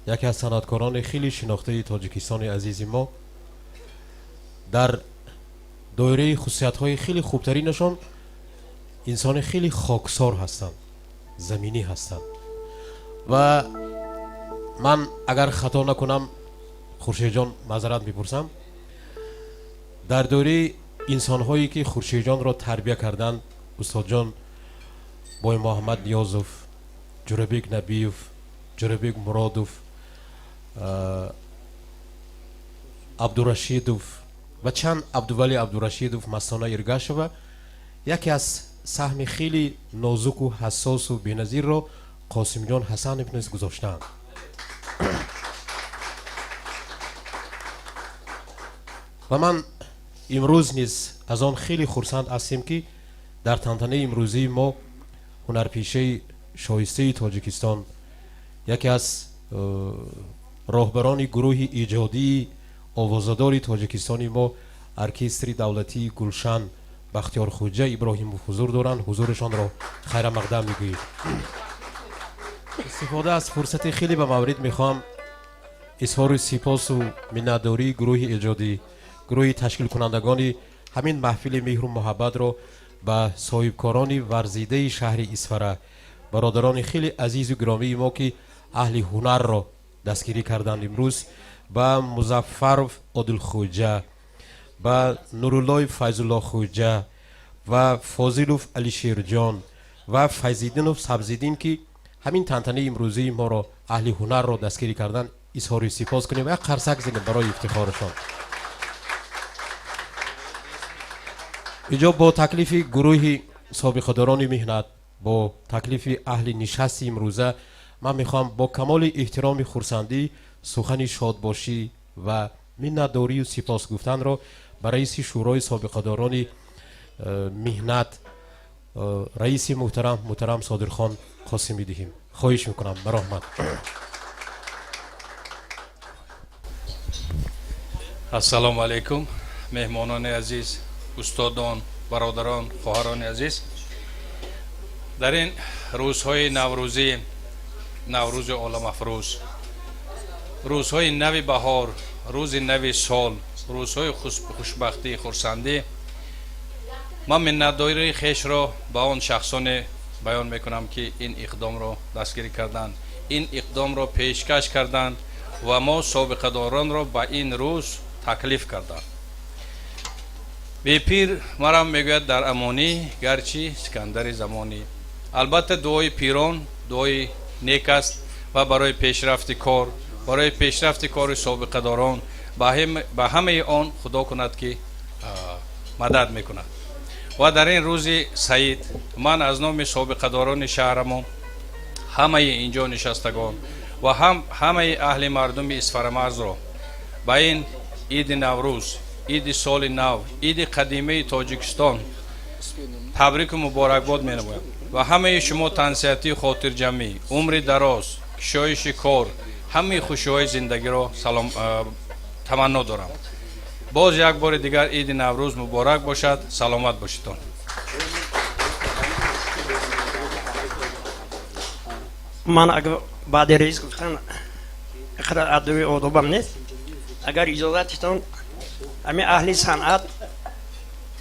یکی از صنعتکاران خیلی شناخته تاجیکستان عزیز ما، در دایره خصوصیت‌های خیلی خوبترینشان انسان خیلی خاکسار هستند، زمینی هستند. و من اگر خطا نکنم خورشید جان معذرت میپرسم، در دوره انسان هایی که خورشید جان را تربیه کردند استاد جان بای محمد نیازوف، جوربیک نبیوف، جوربیک مرادوف، عبدالرشیدوف و چند عبدالولی عبدالرشیدوف مستانه ایرگاشوه یکی از سهم خیلی نازک و حساس و بی‌نظیر را قاسم جان حسنوف نیز گذاشتند. و من امروز نیز از آن خیلی خرسند هستیم که در تنتنه امروزی ما هنرپیشه شایسته تاجیکستان، یکی از راهبران گروه ایجادی آوازدار تاجیکستانی ما، ارکستر دولتی گلشن بختیار خوجه ابراهیم حضور دارند. حضورشان را خیر مقدم میگوییم. استفاده از فرصت خیلی به مورد میخوام اظهار سپاس و منتداری گروه ایجادی، گروه تشکیل کنندگان همین محفل مهر و محبت را به صاحبکاران ورزیده شهر اسفره، برادران خیلی عزیز و گرامی ما که اهل هنر را دستگیری کردند امروز، به مظفر عادل خوجه، به نورالله فیض الله خوجه و فاضلوف علی شیرجان و فیض‌الدینوف سبزیدین که همین تنتنه امروزی ما را اهل هنر را دستگیری کردن، اظهار سپاس کنیم و یک قرصک زنیم برای افتخارشان. اینجا با تکلیف گروه سابقه‌داران مهنت، با تکلیف اهل نشست امروزه، من میخوام با کمال احترام خرسندی سخن شادباشی و منتداری و سپاس گفتن را برای رئیس شورای سابقه‌داران مهنت رئیس محترم صادرخان قاسمی دهیم. خواهش میکنم. برحمت. السلام علیکم مهمانان عزیز، استادان، برادران، خواهران عزیز. در این روزهای نوروزی، نوروز عالم افروز، روزهای نو بهار، روز نو سال، روزهای خوشبختی خرسندی، من منتداری خویش را به آن شخصان بیان میکنم که این اقدام را دستگیری کردند، این اقدام را پیشکش کردند و ما سابقه داران را به این روز تکلیف کردند. بی پیر مرام میگوید در امانی گرچه سکندر زمانی. البته دعای پیران دعای نیک است و برای پیشرفت کار، برای پیشرفت کار سابقه داران به همه آن خدا کند که مدد میکند. و در این روز سعید من از نام سابقه داران شهرمان، همه اینجا نشستگان و همه اهل مردم اسفرمرز را به این عید نوروز، عید سال نو، عید قدیمه تاجیکستان تبریک و مبارکباد مینمایم و همه شما تنصیحاتی خاطر جمعی، عمر دراز، کشایش کار، همه خوشی‌های زندگی را تمنا دارم. باز یک بار دیگر عید نوروز مبارک باشد. سلامت باشید. من اگر بعد رئیس گفتن اخراج ادوی آدابم نیست، اگر اجازهتون همه اهل صنعت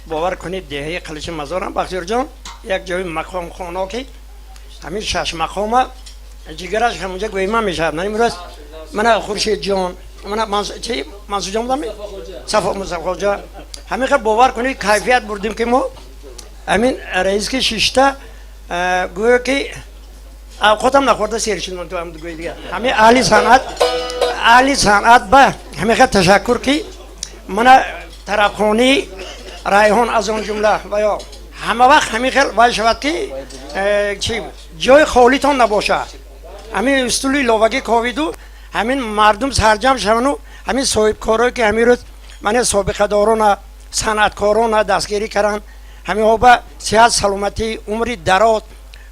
باور کنید دهه قلیچ مزارم بختیار جان یک جای مقام خانه که همین 6 مقام جگرش همونجا گویما میشه. من امروز من خورشید جان، من منصور جان بودم، صفا خوجا، همین خیلی باور کنید کیفیت بردیم که ما همین رئیس که 6 تا گویا که خودم نخورده سیرشید من تو هم گوی دیگه همین اهل صنعت با همین خیلی تشکر که من طرفخانی ریحان از اون جمله و یا همه وقت همین خیلی باید شود که جای خالیتان نباشه. همین استولی لوگی کویدو همین مردم سرجم شون و همین صاحب کارایی که همین روز من سابقه داران صنعتکاران دستگیری کردن، همین ها به صحت سلامتی عمری دراز،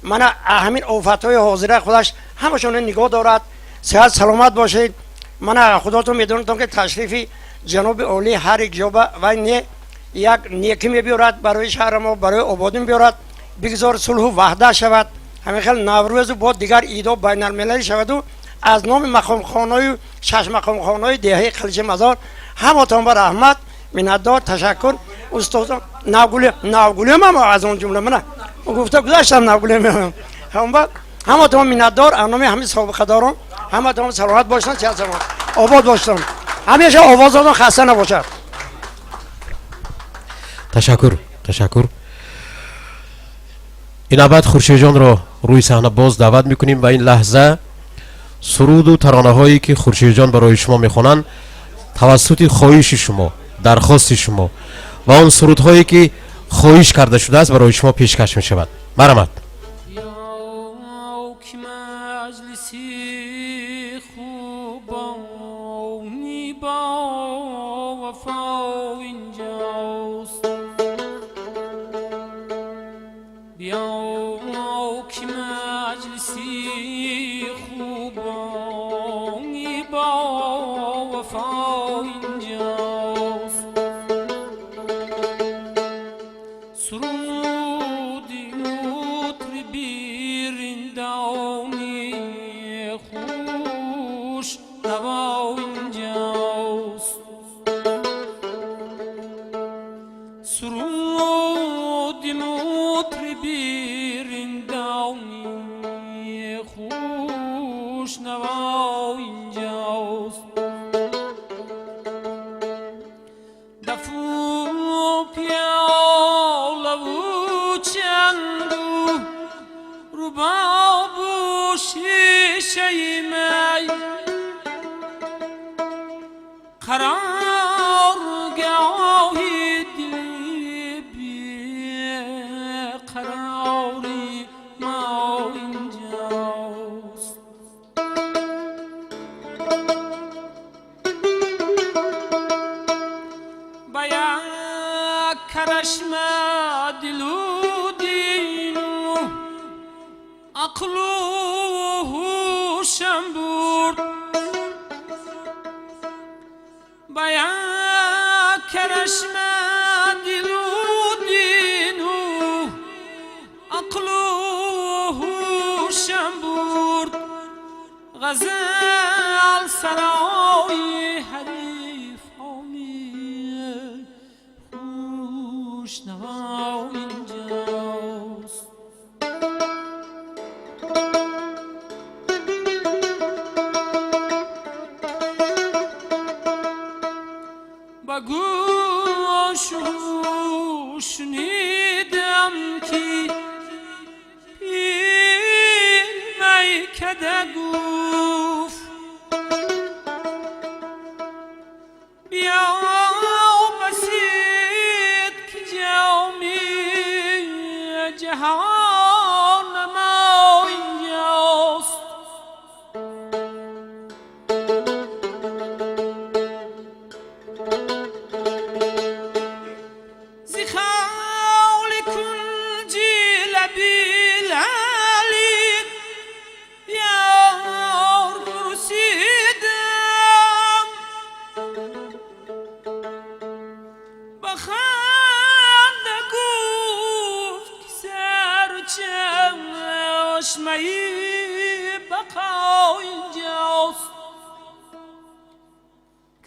من همین آفت‌های حاضره خودش همشون نگاه دارد. صحت سلامت باشید. من خداتون میدونم که تشریفی جناب عالی هر یک جا و یک نیکی میبیارد برای شهر ما، برای آبادی میبیارد. بگذار صلح و وحده شود، همین خیلی نوروز با دیگر ایدا بین المللی شود و از نام مقام خانه شش مقام خانه دهه خلیج مزار همتان بر رحمت منتدار تشکر. استاد ناگولی ما از اون جمله منه گفته گذاشتم ناگولی ما همتان منتدار از نام همین سابقه دارم، همتان سلامت باشن، چه زمان آباد باشن، همیشه آوازتان خسته نباشد. تشکر. این ابد خورشید جان را روی صحنه باز دعوت میکنیم و این لحظه سرود و ترانه هایی که خورشید جان برای شما میخونن توسط خواهش شما، درخواست شما و آن سرود هایی که خواهش کرده شده است برای شما پیشکش میشود. مرحمت.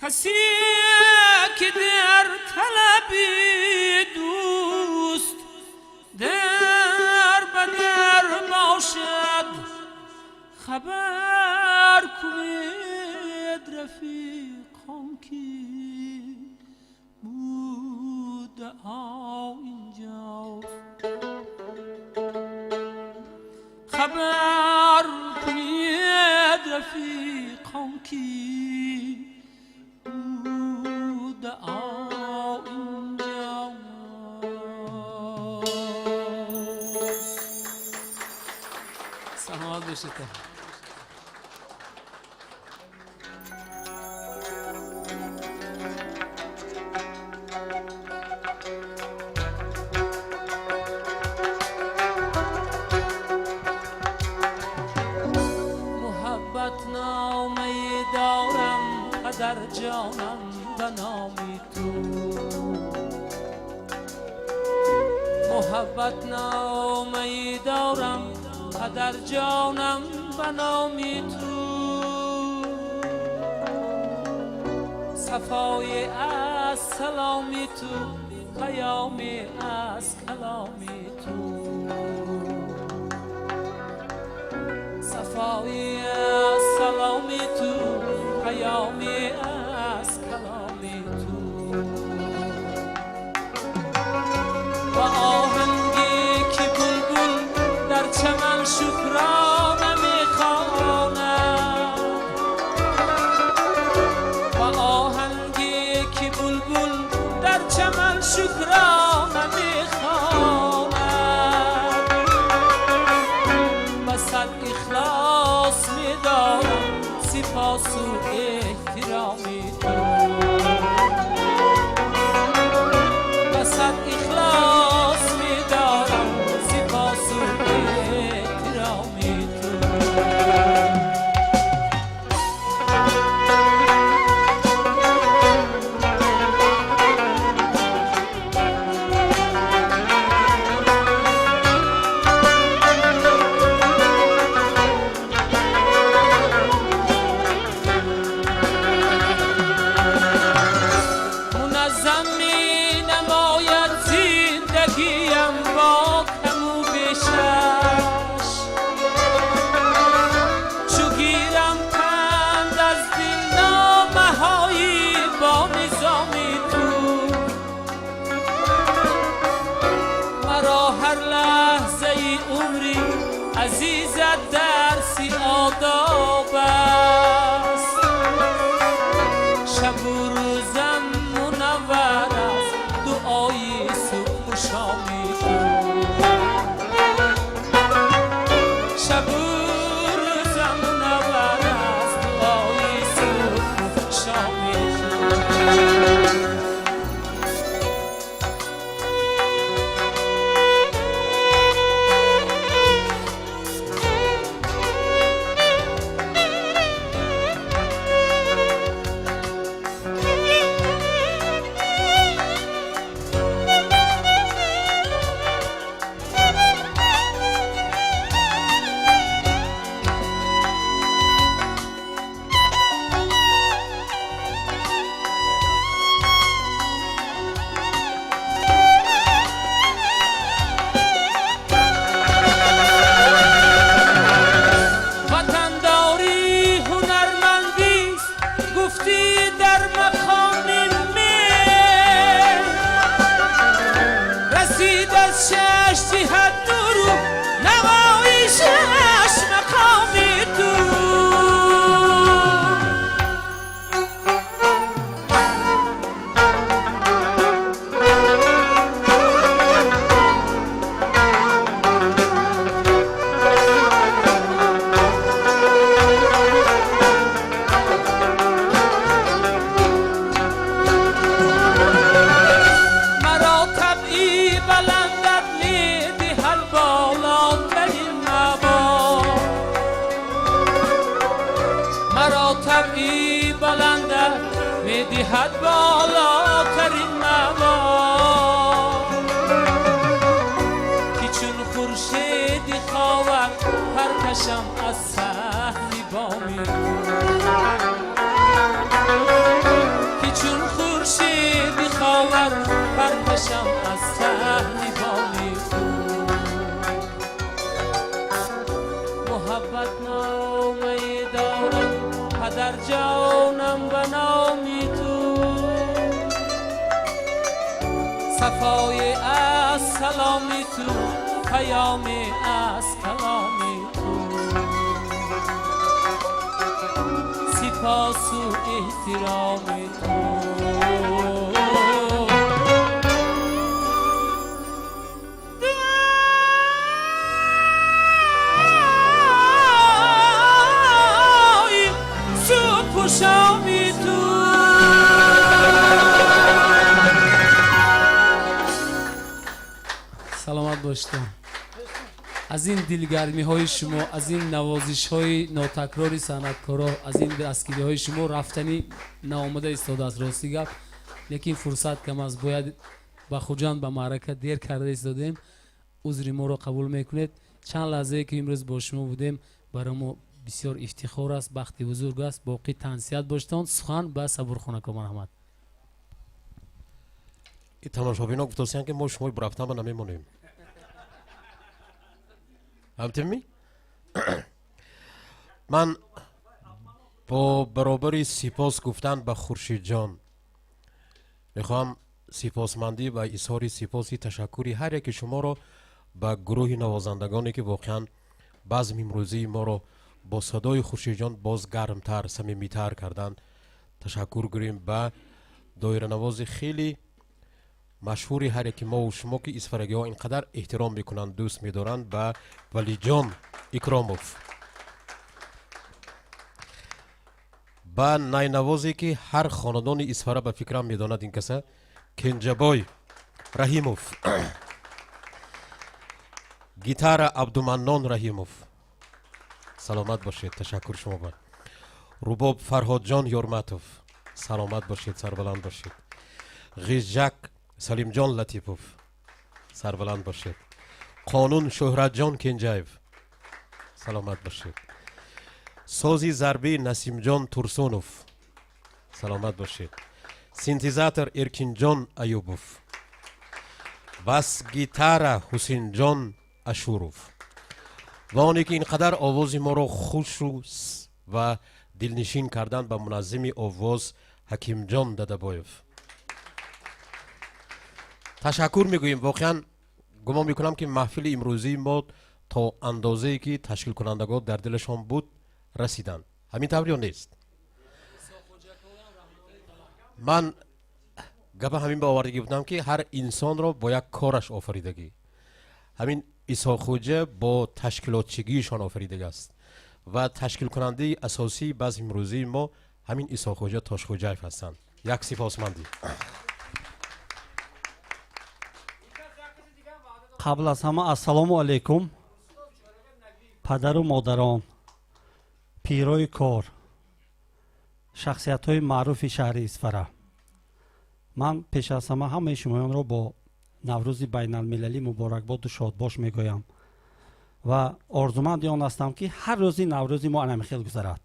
کسی که در طلب دوست در بدر باشد خبر کنید رفیقان که بود اینجاست خبر کنید رفیقان که سلامت باشید. محبت نامه دارم در جانم به نام تو محبت نامه ای دارم پدر جانم به نامی تو صفای از سلامی تو پیامی از کلامی تو صفای از سلامی تو پیامی از کلامی تو و آهنگی که بلبل در چمن شکرانه میخواند و آهنگی که بلبل در چمن شکرانه میخواند بسد اخلاص میدارم سپاس و احترامی تو بسد اخلاص میدارم سپاس و احترامی تو عزیزت درسی آداب است شب و روزم منور است دعای صبح و شامی تو شب و روزم منور است دعای صبح و شامی تو طبعی بلنده میدهد بالاترین مواد که چون خورشید خاور پرکشم از صحن بامی که چون خورشید خاور پرکشم از صحن بامی محبت نامه دارم پدر جانم به نامی تو صفای از سلامی تو پیامی از کلامی تو سپاس و احترامی تو شامی تو سلامت باشید. از این دلگرمی های شما، از این نوازش های ناتکراری صنعتکارا، از این دستگیری های شما رفتنی ناآمده ایستاده است راستی گفت، لیکن فرصت کم است. باید با خوجان با معرکه دیر کرده ایستادیم. عذر ما رو قبول میکنید. چند لحظه که امروز با شما بودیم برای ما بسیار افتخار است، بخت بزرگ است. باقی تنسیت باشتان سخن به صبورخانه کمان احمد. این تماشابینا گفتن که ما شما برفتن با نمیمونیم. همتمی؟ من با برابری سپاس گفتن به خورشید جان میخوام سپاسمندی و اظهار سپاسی تشکری هر یک شما رو به گروه نوازندگانی که واقعا بزم امروزی ما رو با صدای خورشید جان باز گرمتر صمیمیتر کردن تشکر گوییم. به دایره نواز خیلی مشهوری هر یکی ما و شما که اسفرگی ها اینقدر احترام میکنند دوست میدارند به ولی جان اکراموف، با نای نوازی که هر خاندان اسفره به فکرم میداند این کسه کنجبای رحیموف، گیتار عبدالمنان رحیموف سلامت باشید تشکر شما با رباب فرهاد جان یورماتوف سلامت باشید سربلند باشید، غیزجک سلیم جان لطیفوف سربلند باشید، قانون شهرت جان کنجایف سلامت باشید، سازی ضربی نسیم جان ترسونوف سلامت باشید، سینتیزاتور ارکین جان ایوبوف، بس گیتار حسین جان اشوروف و آنی که اینقدر آواز ما رو خوش و دلنشین کردن به منظم آواز حکیم جان ددبایف تشکر میگوییم. واقعا گمان میکنم که محفل امروزی ما تا اندازه‌ای که تشکیل کنندگان در دلشان بود رسیدن. همین طور یا نیست؟ من گپ همین باوردگی بودم که هر انسان را با یک کارش آفریدگی، همین عیسی خوجه با تشکیلاتچگیشان آفریدگی است و تشکیل کننده اساسی بعض امروزی ما همین عیسی خوجه تاشخوجایف هستند. یک سپاسمندی. قبل از همه السلام علیکم پدر و مادران، پیرای کار، شخصیت های معروف شهر اسفره، من پیش از همه شمایان را با نوروز بین المللی مبارکباد و شادباش میگویم و آرزومند آن هستم که هر روزی نوروزی ما انمیخیل گذرد.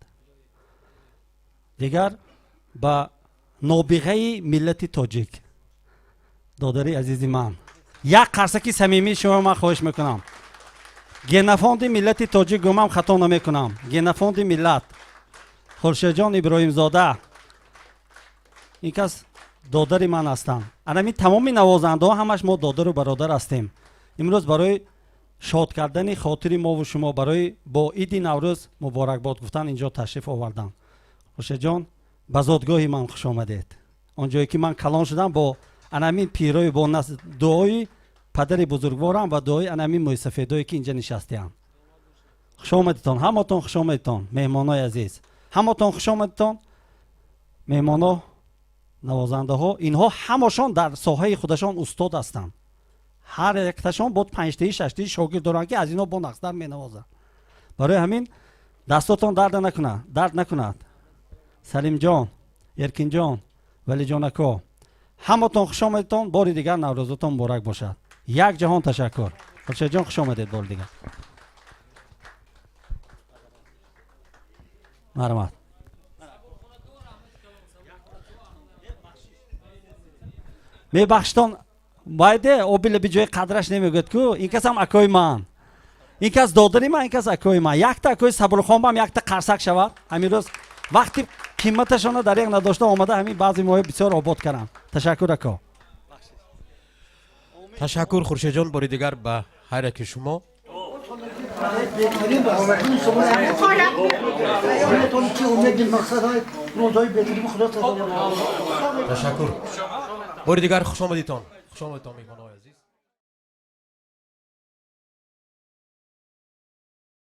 دیگر به نابغه ملت تاجیک دادری عزیزی من یک قرصکی صمیمی شما من خواهش میکنم. گنفاند ملت تاجیک گمم خطا نمیکنم. گنفاند ملت خورشید جان ابراهیم زاده این کس دادر من هستند. انمی تمامی نوازنده ها همش ما دادر و برادر هستیم. امروز برای شاد کردن خاطر ما و شما برای با عید نوروز مبارکباد گفتن اینجا تشریف آوردم. خورشید جان به زادگاه من خوش آمدید. اونجایی که من کلان شدم با انمی پیرای با دعای پدر بزرگوارم و دعای انمی موی سفیدایی که اینجا نشستیم. خوش آمدیدتان، همتون خوش آمدیدتان مهمانای عزیز، همتون خوش آمدیدتان مهمانا نوازنده ها. اینها همشان در ساحه خودشان استاد هستند. هر یک تاشون بود 5 تا 6 تا شاگرد دارن که از اینا با نقصدر می نوازن. برای همین دستاتون درد نکند. سلیم جان، ارکین جان، ولی جان اکا همتون خوش آمدیدتان. بار دیگر نوروزتون مبارک باشد. یک جهان تشکر. خورشید جان خوش آمدید بار دیگر. مرحمت. میبخشتان باید اوبیل به جای قدرش نمیگوید که این کس هم اکای من، این کس دادری من، این کس اکای من. یک تا اکای صبرخان هم یک تا قرصک شود. همین روز وقتی قیمتشان در یک نداشته آمده همین بعضی ماه بسیار آباد کردن. تشکر اکا. تشکر خورشید جان. باری دیگر به هر یک شما تشکر. باری دیگر خوش آمدیدتان. خوش آمدیدتان میهمانان.